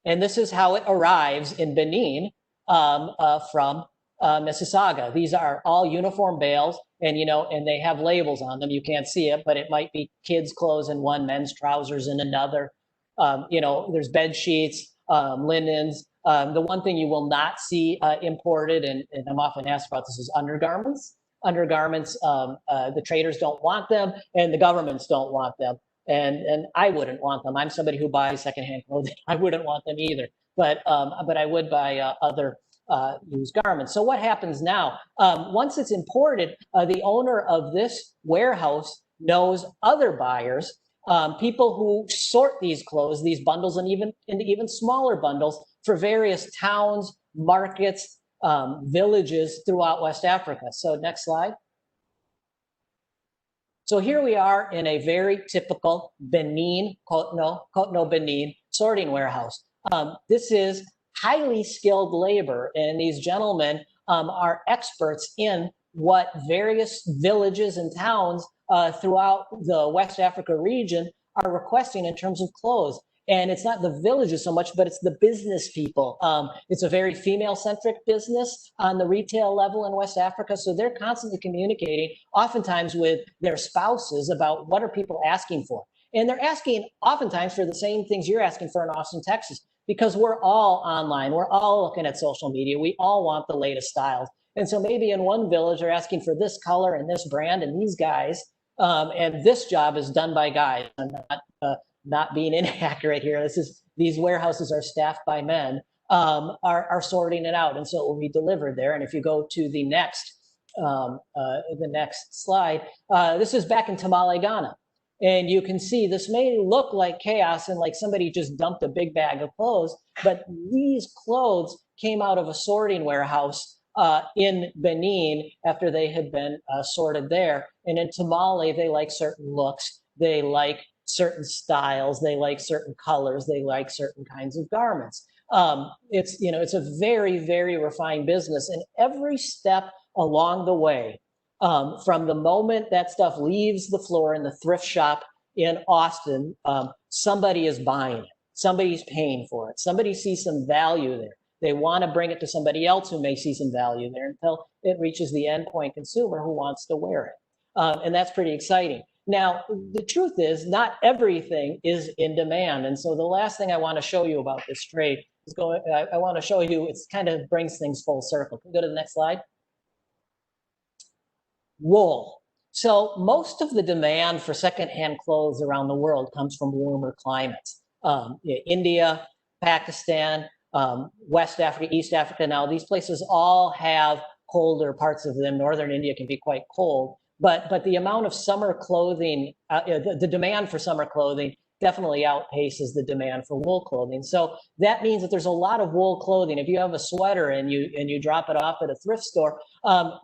And this is how it arrives in Benin from Mississauga. These are all uniform bales, and and they have labels on them. You can't see it, but it might be kids' clothes in one, men's trousers in another. There's bed sheets, linens. The one thing you will not see imported, and I'm often asked about this, is undergarments. Undergarments, the traders don't want them, and the governments don't want them. And I wouldn't want them. I'm somebody who buys secondhand clothing. I wouldn't want them either. But I would buy other used garments. So what happens now? Once it's imported, the owner of this warehouse knows other buyers, people who sort these clothes, these bundles, and into even smaller bundles for various towns, markets, villages throughout West Africa. So next slide. So here we are in a very typical Benin, Cotonou, Benin sorting warehouse. This is highly skilled labor, and these gentlemen are experts in what various villages and towns throughout the West Africa region are requesting in terms of clothes. And it's not the villages so much, but it's the business people. It's a very female-centric business on the retail level in West Africa. So they're constantly communicating, oftentimes with their spouses, about what are people asking for. And they're asking oftentimes for the same things you're asking for in Austin, Texas, because we're all online. We're all looking at social media. We all want the latest styles. And so maybe in one village, they're asking for this color and this brand and these guys. And this job is done by guys. I'm not being inaccurate here. These warehouses are staffed by men, are sorting it out, and so it will be delivered there. And if you go to the next slide, this is back in Tamale, Ghana, and you can see this may look like chaos and like somebody just dumped a big bag of clothes, but these clothes came out of a sorting warehouse in Benin after they had been sorted there. And in Tamale, they like certain looks, they like certain styles, they like certain colors, they like certain kinds of garments. It's a very, very refined business, and every step along the way, from the moment that stuff leaves the floor in the thrift shop in Austin, somebody is buying it, somebody's paying for it, somebody sees some value there. They want to bring it to somebody else who may see some value there until it reaches the endpoint consumer who wants to wear it. And that's pretty exciting. Now, the truth is not everything is in demand. And so the last thing I want to show you about this trade is I want to show you, it kind of brings things full circle. Can we go to the next slide? Wool. So most of the demand for secondhand clothes around the world comes from warmer climates. India, Pakistan, West Africa, East Africa. Now, these places all have colder parts of them. Northern India can be quite cold. But the amount of summer clothing, the demand for summer clothing definitely outpaces the demand for wool clothing. So that means that there's a lot of wool clothing. If you have a sweater and you drop it off at a thrift store,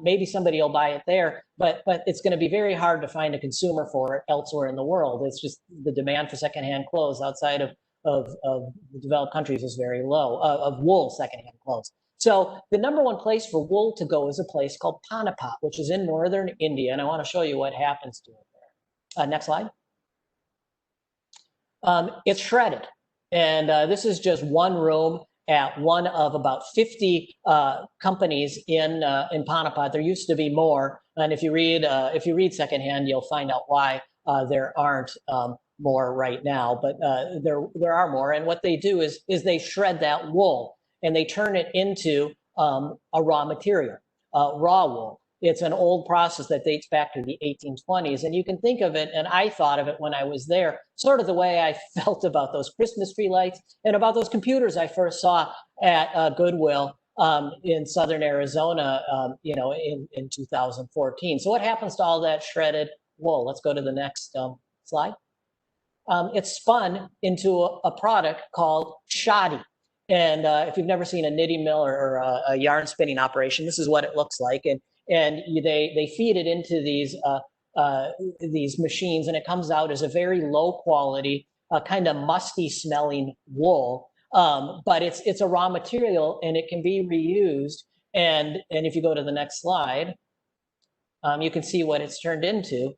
maybe somebody will buy it there, but it's going to be very hard to find a consumer for it elsewhere in the world. It's just the demand for secondhand clothes outside of the developed countries is very low, of wool secondhand clothes. So the number one place for wool to go is a place called Panipat, which is in northern India, and I want to show you what happens to it there. Next slide. It's shredded, and this is just one room at one of about 50 companies in Panipat. There used to be more, and if you read secondhand, you'll find out why there aren't more right now. But there are more, and what they do is they shred that wool and they turn it into a raw material, raw wool. It's an old process that dates back to the 1820s. And you can think of it, and I thought of it when I was there, sort of the way I felt about those Christmas tree lights and about those computers I first saw at Goodwill in Southern Arizona, in 2014. So what happens to all that shredded wool? Let's go to the next slide. It's spun into a product called shoddy. And if you've never seen a knitting mill or a yarn spinning operation, this is what it looks like. And they feed it into these machines, and it comes out as a very low quality, kind of musty smelling wool. But it's a raw material, and it can be reused. And if you go to the next slide, you can see what it's turned into.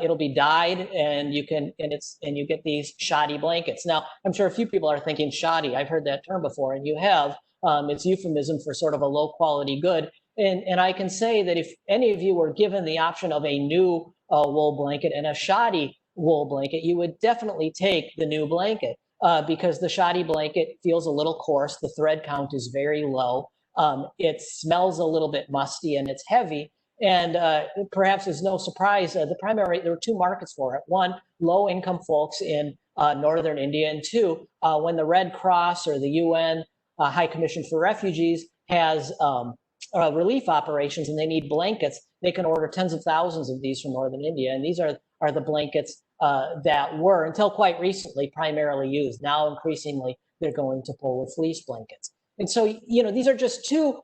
It'll be dyed, and you get these shoddy blankets. Now, I'm sure a few people are thinking shoddy. I've heard that term before, and you have. It's euphemism for sort of a low quality good. And I can say that if any of you were given the option of a new wool blanket and a shoddy wool blanket, you would definitely take the new blanket because the shoddy blanket feels a little coarse. The thread count is very low. It smells a little bit musty, and it's heavy. And perhaps it's no surprise, there were two markets for it. One, low-income folks in northern India, and two, when the Red Cross or the UN High Commission for Refugees has relief operations and they need blankets, they can order tens of thousands of these from northern India. And these are the blankets that were, until quite recently, primarily used. Now, increasingly, they're going to pull with fleece blankets. And so, these are just two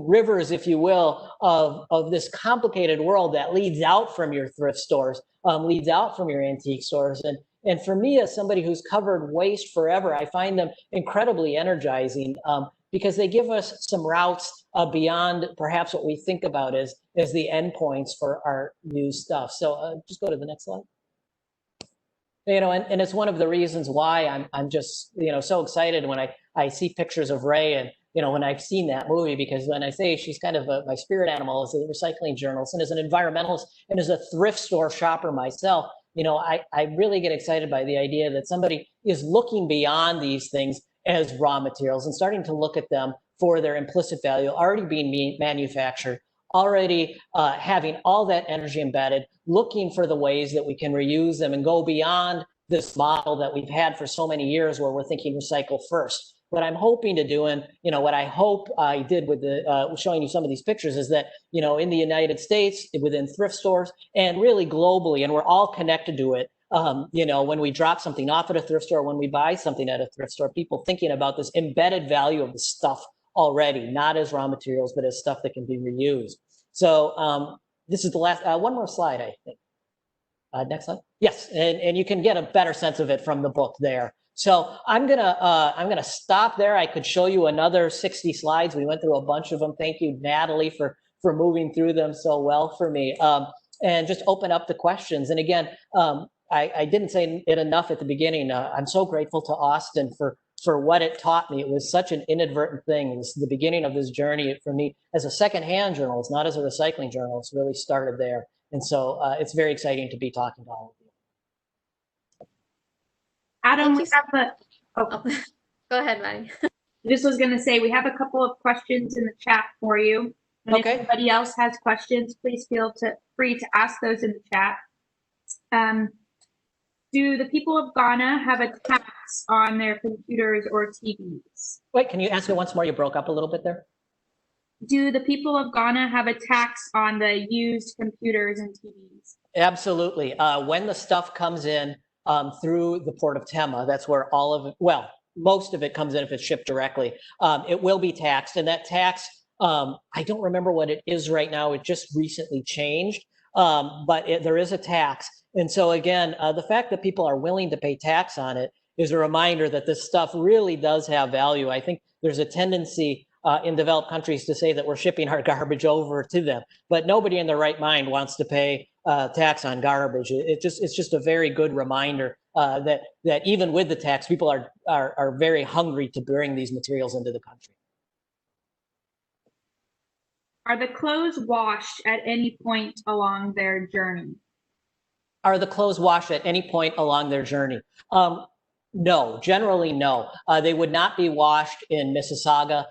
rivers, if you will, of this complicated world that leads out from your thrift stores, leads out from your antique stores. And for me, as somebody who's covered waste forever, I find them incredibly energizing because they give us some routes beyond perhaps what we think about as the endpoints for our used stuff. So just go to the next slide. And it's one of the reasons why I'm just, so excited when I see pictures of Ray and, when I've seen that movie, because when I say she's kind of my spirit animal as a recycling journalist and as an environmentalist and as a thrift store shopper myself, I really get excited by the idea that somebody is looking beyond these things as raw materials and starting to look at them for their implicit value, already being manufactured, already having all that energy embedded, looking for the ways that we can reuse them and go beyond this model that we've had for so many years where we're thinking recycle first. What I'm hoping to do, and what I hope I did with the showing you some of these pictures, is that in the United States, within thrift stores, and really globally, and we're all connected to it. When we drop something off at a thrift store, when we buy something at a thrift store, people thinking about this embedded value of the stuff already, not as raw materials, but as stuff that can be reused. So this is the last one more slide, I think. Next slide. Yes, and you can get a better sense of it from the book there. So I'm gonna stop there. I could show you another 60 slides. We went through a bunch of them. Thank you, Natalie, for moving through them so well for me. And just open up the questions. And again, I didn't say it enough at the beginning. I'm so grateful to Austin for what it taught me. It was such an inadvertent thing. It was the beginning of this journey for me as a secondhand journalist, not as a recycling journalist. Really started there. And so it's very exciting to be talking to all of you. Adam, we have a, Go ahead, Maddie. Just was going to say, we have a couple of questions in the chat for you. And if anybody else has questions, please feel free to ask those in the chat. Do the people of Ghana have a tax on their computers or TVs? Wait, can you ask it once more? You broke up a little bit there. Do the people of Ghana have a tax on the used computers and TVs? Absolutely. When the stuff comes in through the port of Tema, that's where all of it, well, most of it comes in if it's shipped directly. It will be taxed, and that tax, I don't remember what it is right now. It just recently changed, but there is a tax. And so again, the fact that people are willing to pay tax on it is a reminder that this stuff really does have value. I think there's a tendency in developed countries to say that we're shipping our garbage over to them, but nobody in their right mind wants to pay tax on garbage. It's just a very good reminder that even with the tax, people are very hungry to bring these materials into the country. Are the clothes washed at any point along their journey? Are the clothes washed at any point along their journey? No, generally no. They would not be washed in Mississauga.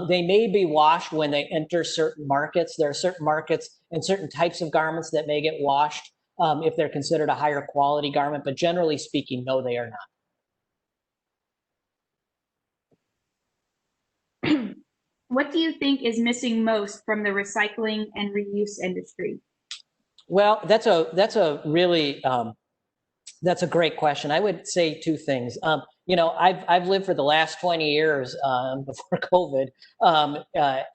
They may be washed when they enter certain markets. There are certain markets and certain types of garments that may get washed if they're considered a higher quality garment, but generally speaking, no, they are not. What do you think is missing most from the recycling and reuse industry? Well, that's a really that's a great question. I would say two things. I've lived for the last 20 years before COVID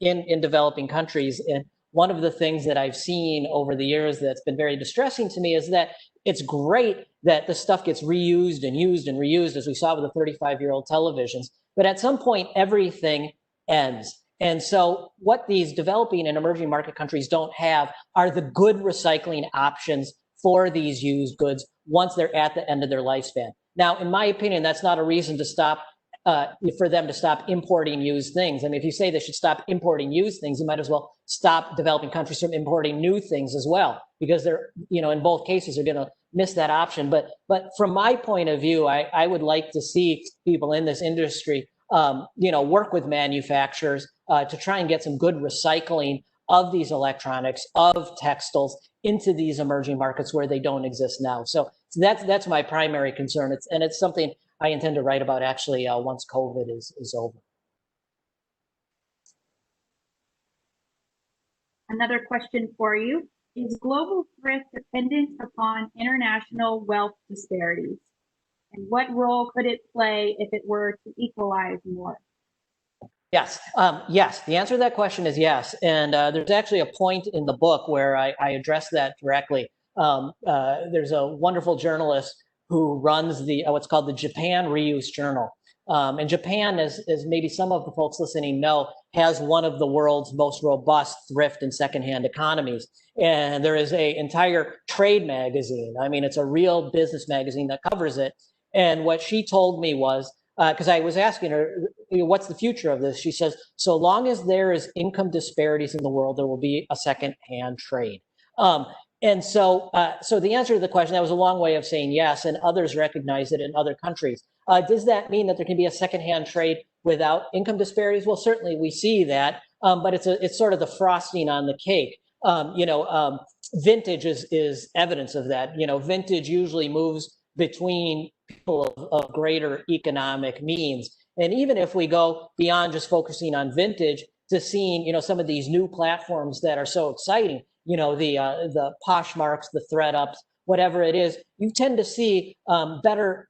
in developing countries, and one of the things that I've seen over the years that's been very distressing to me is that it's great that the stuff gets reused and used and reused, as we saw with the 35-year-old televisions, but at some point everything ends. And so what these developing and emerging market countries don't have are the good recycling options for these used goods once they're at the end of their lifespan. Now, in my opinion, that's not a reason to stop for them to stop importing used things. I mean, if you say they should stop importing used things, you might as well stop developing countries from importing new things as well, because they're, in both cases, they're going to miss that option. But from my point of view, I would like to see people in this industry, work with manufacturers to try and get some good recycling of these electronics, of textiles into these emerging markets where they don't exist now. So that's my primary concern. It's something I intend to write about actually once COVID is over. Another question for you. Is global thrift dependent upon international wealth disparities? And what role could it play if it were to equalize more? Yes, yes. The answer to that question is yes. And there's actually a point in the book where I address that directly. There's a wonderful journalist who runs the what's called the Japan Reuse Journal. And Japan, as maybe some of the folks listening know, has one of the world's most robust thrift and secondhand economies. And there is an entire trade magazine. I mean, it's a real business magazine that covers it. And what she told me was, because I was asking her, what's the future of this? She says, so long as there is income disparities in the world, there will be a secondhand trade. And so the answer to the question, that was a long way of saying yes, and others recognize it in other countries. Does that mean that there can be a secondhand trade without income disparities? Well, certainly we see that, but it's sort of the frosting on the cake. Vintage is evidence of that. Vintage usually moves between people of greater economic means. And even if we go beyond just focusing on vintage to seeing, some of these new platforms that are so exciting, the Poshmarks, the ThredUps, whatever it is, you tend to see better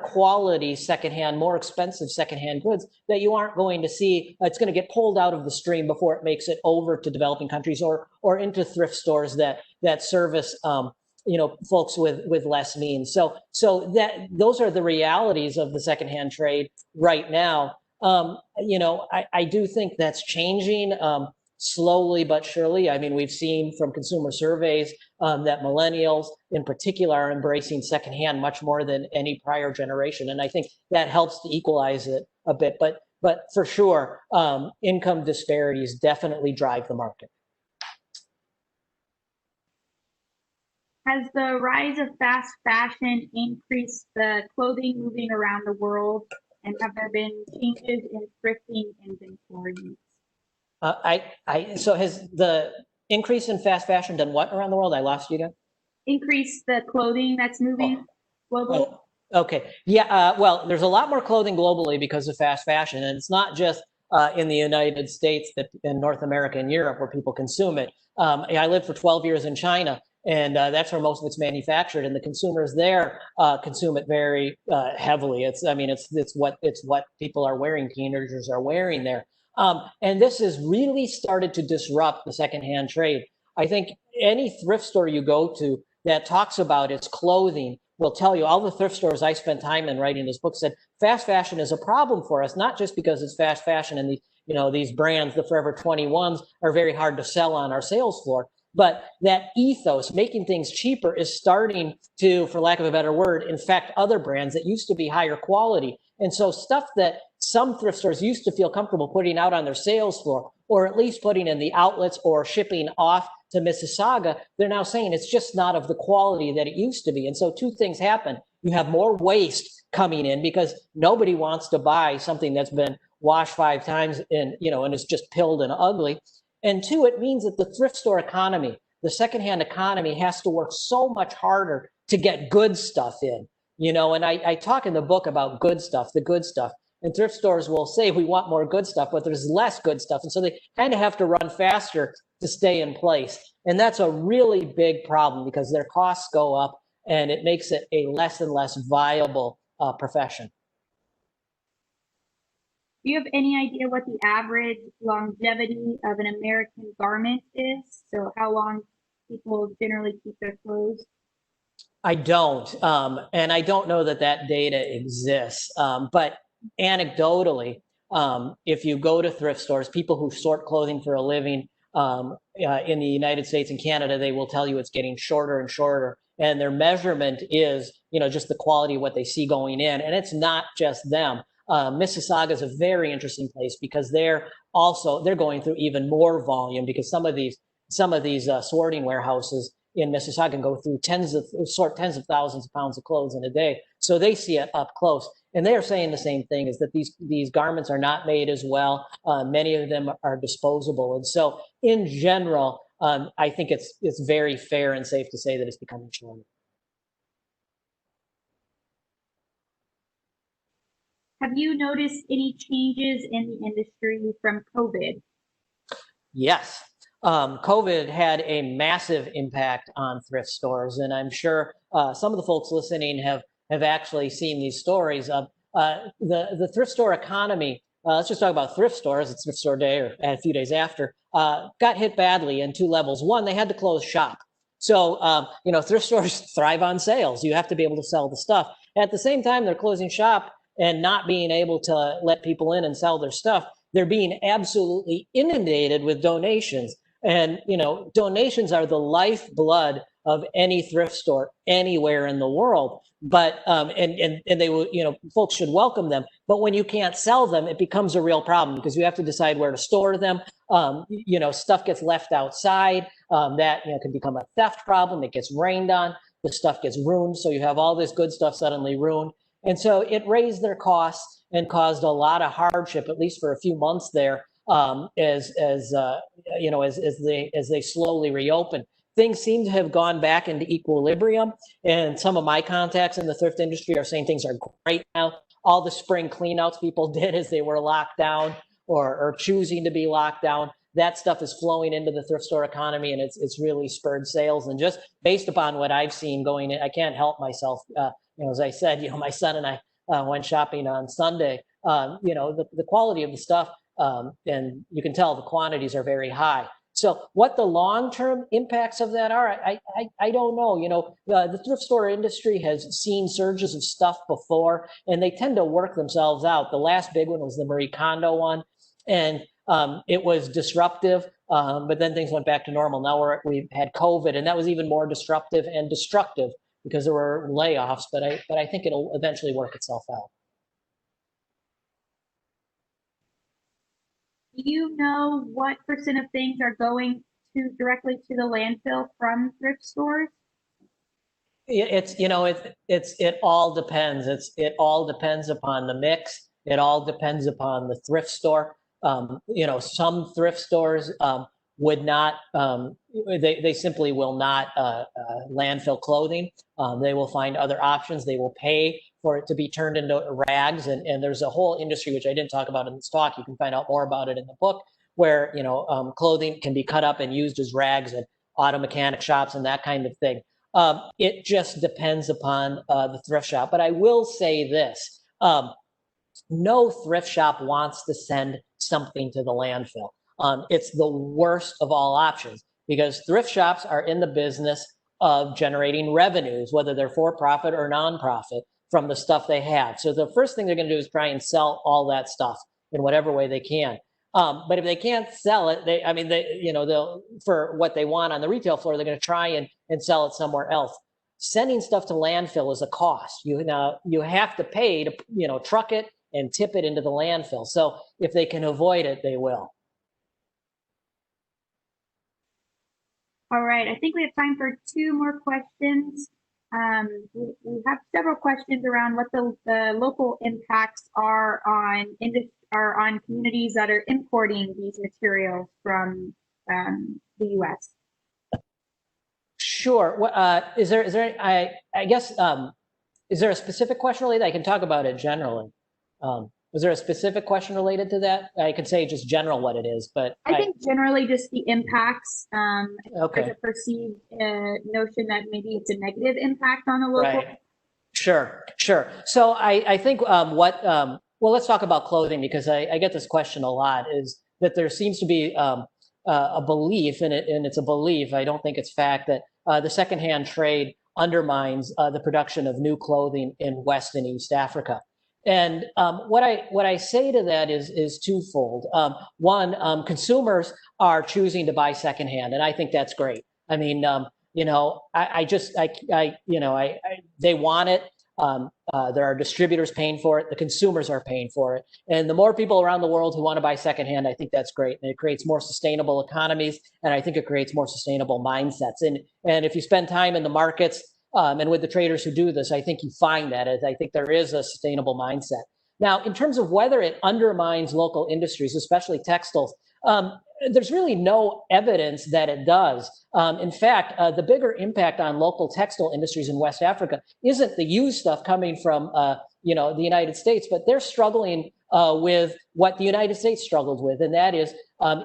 quality secondhand, more expensive secondhand goods that you aren't going to see. It's going to get pulled out of the stream before it makes it over to developing countries or into thrift stores that service folks with less means. So those are the realities of the secondhand trade right now. I do think that's changing slowly but surely. I mean, we've seen from consumer surveys that millennials in particular are embracing secondhand much more than any prior generation. And I think that helps to equalize it a bit. But for sure, income disparities definitely drive the market. Has the rise of fast fashion increased the clothing moving around the world? And have there been changes in thrifting inventories? So has the increase in fast fashion done what around the world? I lost you again. Increase the clothing that's moving globally? Okay. Yeah. Well, there's a lot more clothing globally because of fast fashion. And it's not just in the United States, in North America and Europe where people consume it. I lived for 12 years in China. And that's where most of it's manufactured, and the consumers there consume it very heavily. It's what people are wearing, teenagers are wearing there, and this has really started to disrupt the secondhand trade. I think any thrift store you go to that talks about its clothing will tell you. All the thrift stores I spent time in writing this book said fast fashion is a problem for us, not just because it's fast fashion and these brands, the Forever 21s, are very hard to sell on our sales floor. But that ethos, making things cheaper, is starting to, for lack of a better word, infect other brands that used to be higher quality. And so stuff that some thrift stores used to feel comfortable putting out on their sales floor, or at least putting in the outlets or shipping off to Mississauga, they're now saying it's just not of the quality that it used to be. And so two things happen. You have more waste coming in because nobody wants to buy something that's been washed 5 times and it's just pilled and ugly. And two, it means that the thrift store economy, the secondhand economy, has to work so much harder to get good stuff in, and I talk in the book about good stuff, the good stuff. And thrift stores will say, we want more good stuff, but there's less good stuff. And so they kind of have to run faster to stay in place. And that's a really big problem because their costs go up and it makes it a less and less viable profession. Do you have any idea what the average longevity of an American garment is? So how long people generally keep their clothes? I don't. And I don't know that data exists. But anecdotally, if you go to thrift stores, people who sort clothing for a living in the United States and Canada, they will tell you it's getting shorter and shorter. And their measurement is, just the quality of what they see going in. And it's not just them. Mississauga is a very interesting place because they're going through even more volume because some of these sorting warehouses in Mississauga can go through tens of thousands of pounds of clothes in a day. So they see it up close. And they are saying the same thing, is that these garments are not made as well. Many of them are disposable. And so in general, I think it's very fair and safe to say that it's becoming shorter. Have you noticed any changes in the industry from COVID? Yes. COVID had a massive impact on thrift stores, and I'm sure some of the folks listening have actually seen these stories of the thrift store economy. Let's just talk about thrift stores. It's thrift store day, or a few days after, got hit badly in two levels. One, they had to close shop. So, thrift stores thrive on sales. You have to be able to sell the stuff. At the same time, they're closing shop and not being able to let people in and sell their stuff. They're being absolutely inundated with donations. And, donations are the lifeblood of any thrift store anywhere in the world. But, and they will, folks should welcome them. But when you can't sell them, it becomes a real problem because you have to decide where to store them. Stuff gets left outside. That can become a theft problem. It gets rained on. The stuff gets ruined. So you have all this good stuff suddenly ruined. And so it raised their costs and caused a lot of hardship, at least for a few months there, as they slowly reopen. Things seem to have gone back into equilibrium, and some of my contacts in the thrift industry are saying things are great now. All the spring cleanouts people did as they were locked down or choosing to be locked down, that stuff is flowing into the thrift store economy, and it's really spurred sales. And just based upon what I've seen going in, I can't help myself. As I said, my son and I went shopping on Sunday. The quality of the stuff, and you can tell the quantities are very high. So what the long-term impacts of that are, I don't know. The thrift store industry has seen surges of stuff before, and they tend to work themselves out. The last big one was the Marie Kondo one, and it was disruptive, but then things went back to normal. Now we've had COVID, and that was even more disruptive and destructive because there were layoffs, but I think it'll eventually work itself out. Do you know what % of things are going directly to the landfill from thrift stores? It all depends. It all depends upon the mix. It all depends upon the thrift store. Some thrift stores would not. They simply will not landfill clothing. They will find other options. They will pay for it to be turned into rags. And there's a whole industry, which I didn't talk about in this talk. You can find out more about it in the book, where, clothing can be cut up and used as rags at auto mechanic shops and that kind of thing. It just depends upon the thrift shop. But I will say this, no thrift shop wants to send something to the landfill. It's the worst of all options because thrift shops are in the business of generating revenues, whether they're for profit or nonprofit, from the stuff they have. So the first thing they're going to do is try and sell all that stuff in whatever way they can. But if they can't sell it, they'll for what they want on the retail floor, they're going to try and sell it somewhere else. Sending stuff to landfill is a cost. You have to pay to truck it and tip it into the landfill. So if they can avoid it, they will. All right, I think we have time for 2 more questions. We have several questions around what the local impacts are on communities that are importing these materials from the U.S. Sure. Is there a specific question related? I can talk about it generally. Was there a specific question related to that? I could say just general what it is, but I think generally just the impacts. Okay. There's a perceived notion that maybe it's a negative impact on the local. Right. Sure. So I think well, let's talk about clothing because I get this question a lot. Is that there seems to be a belief in it, and it's a belief. I don't think it's fact that the secondhand trade undermines the production of new clothing in West and East Africa. And what I say to that is twofold. One, consumers are choosing to buy secondhand, and I think that's great. I mean, they want it. There are distributors paying for it. The consumers are paying for it. And the more people around the world who want to buy secondhand, I think that's great. And it creates more sustainable economies, and I think it creates more sustainable mindsets. And if you spend time in the markets, and with the traders who do this, I think you find that. I think there is a sustainable mindset. Now, in terms of whether it undermines local industries, especially textiles, there's really no evidence that it does. In fact, the bigger impact on local textile industries in West Africa isn't the used stuff coming from the United States, but they're struggling with what the United States struggled with, and that is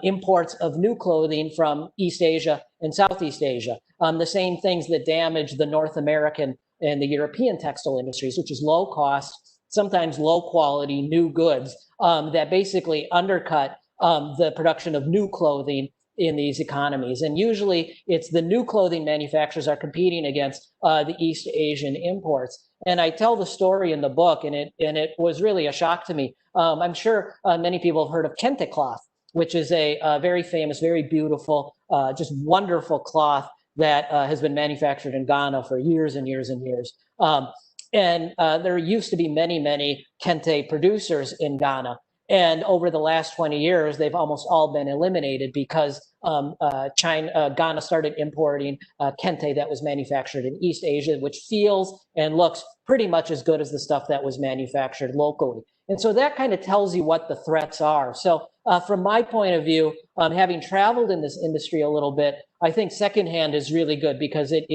imports of new clothing from East Asia and Southeast Asia. The same things that damage the North American and the European textile industries, which is low cost, sometimes low quality new goods that basically undercut the production of new clothing in these economies. And usually it's the new clothing manufacturers are competing against the East Asian imports. And I tell the story in the book, and it was really a shock to me. I'm sure many people have heard of kente cloth, which is a very famous, very beautiful, just wonderful cloth that has been manufactured in Ghana for years and years and years. And there used to be many, many kente producers in Ghana. And over the last 20 years, they've almost all been eliminated because Ghana started importing kente that was manufactured in East Asia, which feels and looks pretty much as good as the stuff that was manufactured locally. And so that kind of tells you what the threats are. So from my point of view, having traveled in this industry a little bit, I think secondhand is really good because it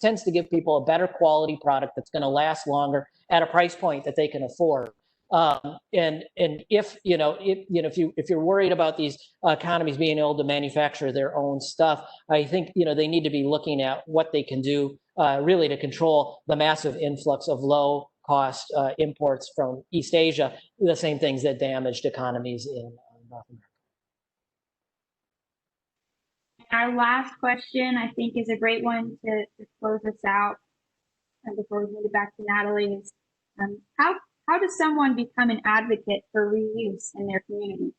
tends to give people a better quality product that's going to last longer at a price point that they can afford. And if you're worried about these economies being able to manufacture their own stuff, I think they need to be looking at what they can do really to control the massive influx of low cost imports from East Asia, the same things that damaged economies in North America. Our last question, I think, is a great one to close us out. And before we move it back to Natalie, is how does someone become an advocate for reuse in their community?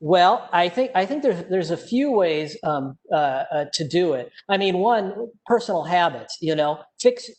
Well, I think there's a few ways to do it. I mean, one, personal habits. Fix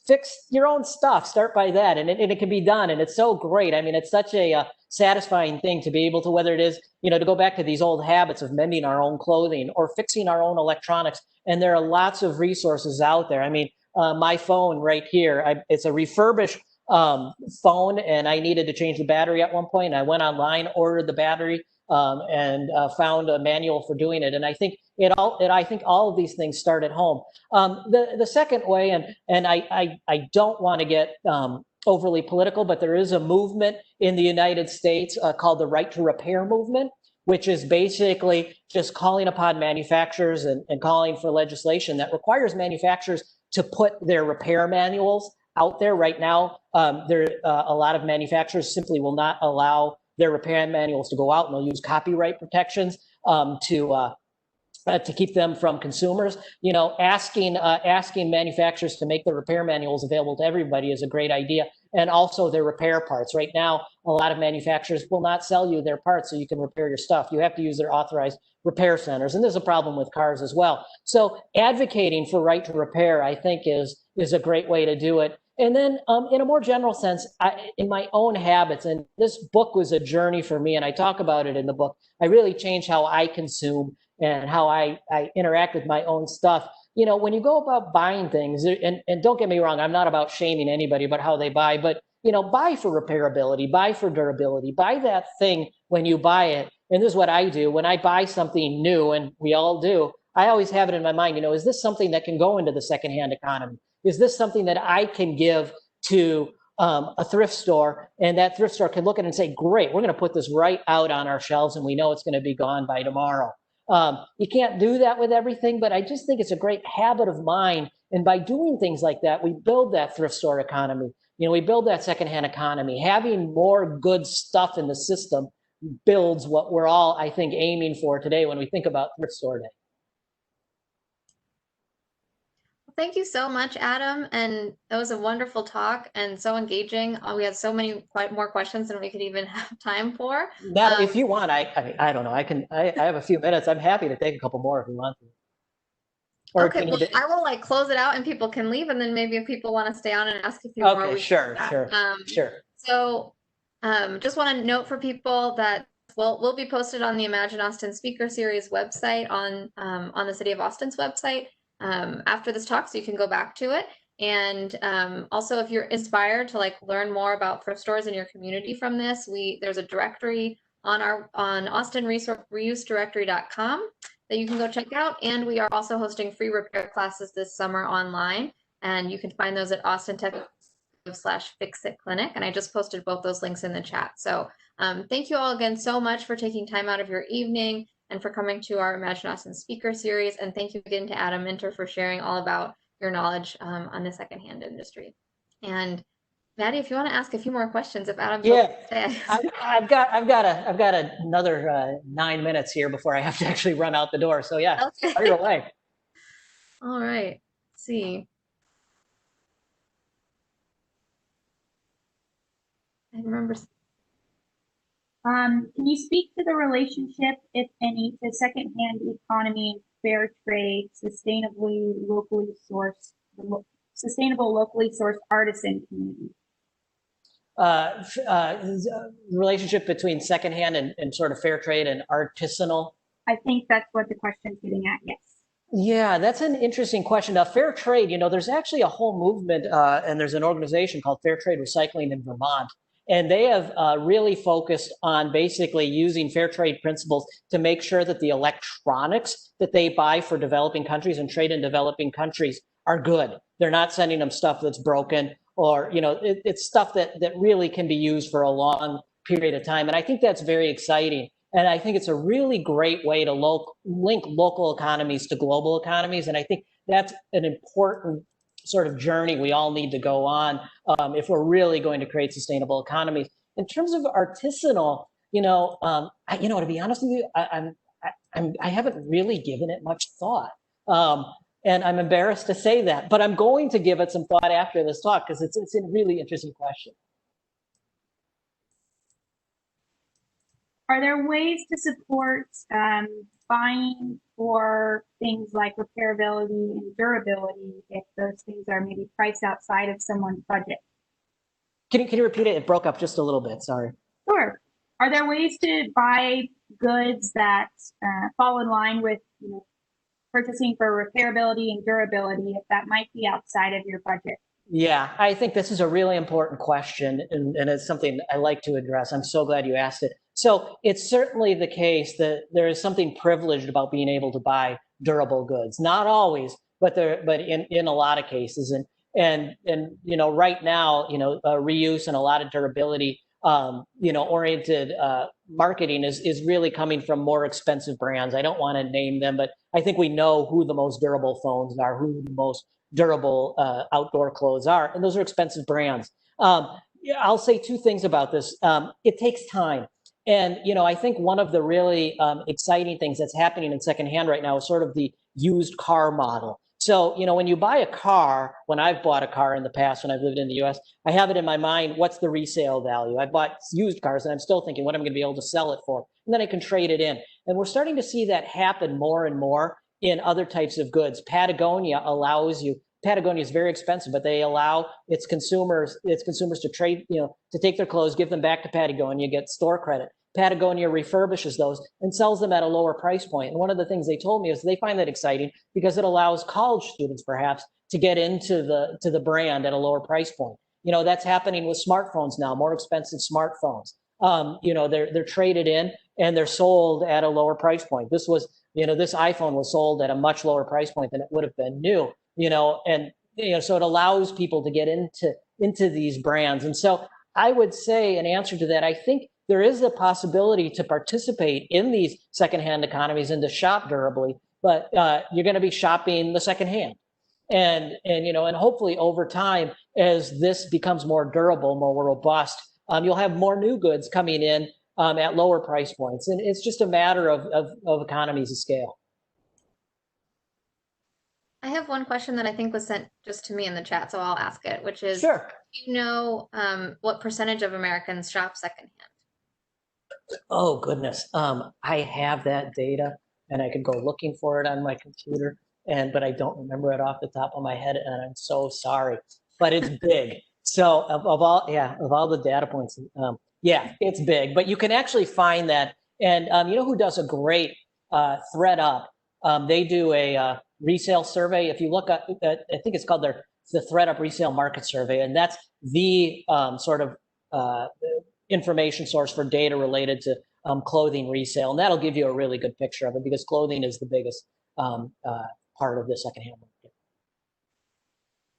your own stuff. Start by that, and it can be done, and it's so great. I mean, it's such a satisfying thing to be able to, whether it is to go back to these old habits of mending our own clothing or fixing our own electronics. And there are lots of resources out there. I mean, my phone right here, it's a refurbished phone, and I needed to change the battery at one point. I went online, ordered the battery, and found a manual for doing it. And I think I think all of these things start at home. The second way, and I don't want to get overly political, but there is a movement in the United States called the Right to Repair movement, which is basically just calling upon manufacturers and calling for legislation that requires manufacturers to put their repair manuals out there. Right now, a lot of manufacturers simply will not allow their repair manuals to go out, and they'll use copyright protections to keep them from consumers. Asking manufacturers to make the repair manuals available to everybody is a great idea, and also their repair parts. Right now, a lot of manufacturers will not sell you their parts so you can repair your stuff. You have to use their authorized repair centers, and there's a problem with cars as well. So advocating for right to repair, I think, is a great way to do it. And then in a more general sense, in my own habits, and this book was a journey for me, and I talk about it in the book, I really changed how I consume and how I interact with my own stuff. When you go about buying things, and don't get me wrong, I'm not about shaming anybody about how they buy, but buy for repairability, buy for durability, buy that thing when you buy it. And this is what I do. When I buy something new, and we all do, I always have it in my mind, is this something that can go into the secondhand economy? Is this something that I can give to a thrift store, and that thrift store can look at it and say, great, we're going to put this right out on our shelves, and we know it's going to be gone by tomorrow. You can't do that with everything, but I just think it's a great habit of mine. And by doing things like that, we build that thrift store economy. We build that secondhand economy. Having more good stuff in the system builds what we're all, I think, aiming for today when we think about Thrift Store Day. Thank you so much, Adam. And it was a wonderful talk and so engaging. We had so many more questions than we could even have time for. Now, if you want, I don't know. I have a few minutes. I'm happy to take a couple more if you want to. Or okay, well, I will close it out and people can leave. And then maybe if people want to stay on and ask a few more. Okay, sure. So just want to note for people that will be posted on the Imagine Austin Speaker Series website on the City of Austin's website. After this talk, so you can go back to it. And also, if you're inspired to learn more about thrift stores in your community from this, there's a directory on austinreuseDirectory.com that you can go check out. And we are also hosting free repair classes this summer online, and you can find those at .gov/fixitclinic. And I just posted both those links in the chat. So thank you all again so much for taking time out of your evening and for coming to our Imagine Austin speaker series. And thank you again to Adam Minter for sharing all about your knowledge on the secondhand industry. And Maddie, if you want to ask a few more questions, if Adam's I've got another 9 minutes here before I have to actually run out the door. So yeah, okay. fire away. All right. Let's see. I remember. Can you speak to the relationship, if any, to secondhand economy, fair trade, sustainable, locally sourced artisan community? Relationship between secondhand and sort of fair trade and artisanal. I think that's what the question's getting at, yes. Yeah, that's an interesting question. Now, fair trade, there's actually a whole movement and there's an organization called Fair Trade Recycling in Vermont. And they have really focused on basically using fair trade principles to make sure that the electronics that they buy for developing countries and trade in developing countries are good. They're not sending them stuff that's broken or, it's stuff that really can be used for a long period of time. And I think that's very exciting. And I think it's a really great way to link local economies to global economies. And I think that's an important sort of journey we all need to go on if we're really going to create sustainable economies. In terms of artisanal, to be honest with you, I haven't really given it much thought. And I'm embarrassed to say that, but I'm going to give it some thought after this talk because it's a really interesting question. Are there ways to support buying for things like repairability and durability if those things are maybe priced outside of someone's budget? Can you repeat it? It broke up just a little bit, sorry. Sure. Are there ways to buy goods that fall in line with purchasing for repairability and durability if that might be outside of your budget? Yeah, I think this is a really important question, and it's something I like to address. I'm so glad you asked it. So it's certainly the case that there is something privileged about being able to buy durable goods. Not always, but in a lot of cases. And right now, reuse and a lot of durability, oriented marketing is really coming from more expensive brands. I don't want to name them, but I think we know who the most durable phones are, who the most durable outdoor clothes are, and those are expensive brands. I'll say two things about this. It takes time. And, I think one of the really exciting things that's happening in secondhand right now is sort of the used car model. So, when you buy a car, when I've bought a car in the past, when I've lived in the US, I have it in my mind, what's the resale value? I bought used cars and I'm still thinking what am I going to be able to sell it for? And then I can trade it in. And we're starting to see that happen more and more in other types of goods. Patagonia is very expensive, but they allow its consumers to trade, to take their clothes, give them back to Patagonia, get store credit. Patagonia refurbishes those and sells them at a lower price point. And one of the things they told me is they find that exciting because it allows college students perhaps to get into the brand at a lower price point. That's happening with smartphones now, more expensive smartphones. They're traded in and they're sold at a lower price point. This iPhone was sold at a much lower price point than it would have been new. So it allows people to get into these brands. And so I would say, in answer to that, I think there is a possibility to participate in these secondhand economies and to shop durably, but you're going to be shopping the secondhand. And hopefully over time, as this becomes more durable, more robust, you'll have more new goods coming in at lower price points. And it's just a matter of economies of scale. I have one question that I think was sent just to me in the chat, so I'll ask it, which is, sure. Do you know what percentage of Americans shop secondhand? Oh, goodness. I have that data and I could go looking for it on my computer, but I don't remember it off the top of my head, and I'm so sorry. But it's big. So of all the data points, it's big. But you can actually find that. And who does a great ThredUp? They do a resale survey. If you look at, I think it's called the ThredUp Resale Market Survey, and that's the sort of information source for data related to clothing resale. And that'll give you a really good picture of it because clothing is the biggest part of the secondhand market.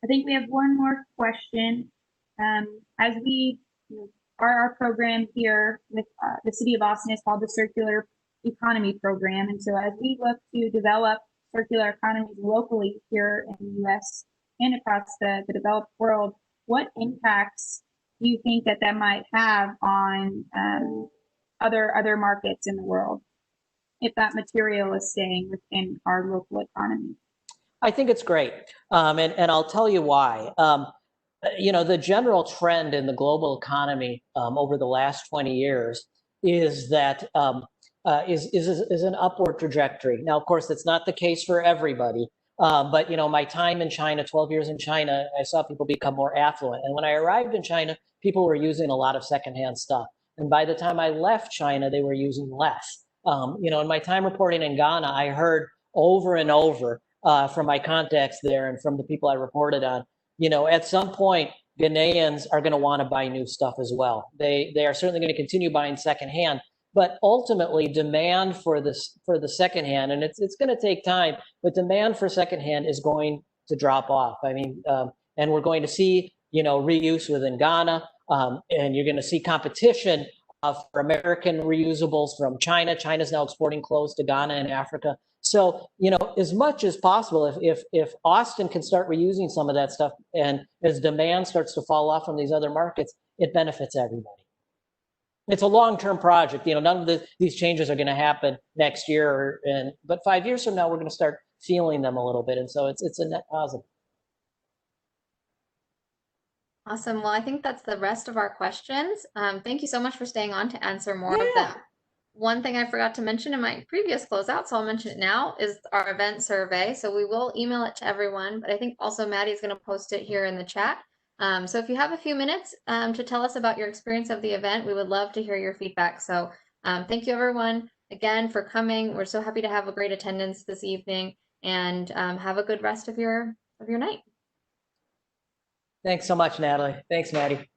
I think we have one more question. As we, our program here with the City of Austin is called the Circular Economy Program. And so as we look to develop circular economies locally here in the U.S. and across the developed world, what impacts do you think that might have on other markets in the world if that material is staying within our local economy? I think it's great, and I'll tell you why. The general trend in the global economy over the last 20 years is that is an upward trajectory. Now, of course, that's not the case for everybody. But my time in China, 12 years in China, I saw people become more affluent. And when I arrived in China, people were using a lot of secondhand stuff. And by the time I left China, they were using less. In my time reporting in Ghana, I heard over and over from my contacts there and from the people I reported on, at some point, Ghanaians are going to want to buy new stuff as well. They are certainly going to continue buying secondhand, but ultimately demand for the secondhand, and it's going to take time, but demand for secondhand is going to drop off. I mean, and we're going to see, reuse within Ghana, and you're going to see competition for American reusables from China. China's now exporting clothes to Ghana and Africa. So, as much as possible, if Austin can start reusing some of that stuff, and as demand starts to fall off from these other markets, it benefits everybody. It's a long-term project. None of these changes are going to happen next year, but 5 years from now, we're going to start feeling them a little bit, and so it's a net positive. Awesome. Well, I think that's the rest of our questions. Thank you so much for staying on to answer more of them. One thing I forgot to mention in my previous closeout, so I'll mention it now, is our event survey. So we will email it to everyone, but I think also Maddie's going to post it here in the chat. So if you have a few minutes to tell us about your experience of the event, we would love to hear your feedback. So thank you, everyone, again, for coming. We're so happy to have a great attendance this evening, and have a good rest of your night. Thanks so much, Natalie. Thanks, Maddie.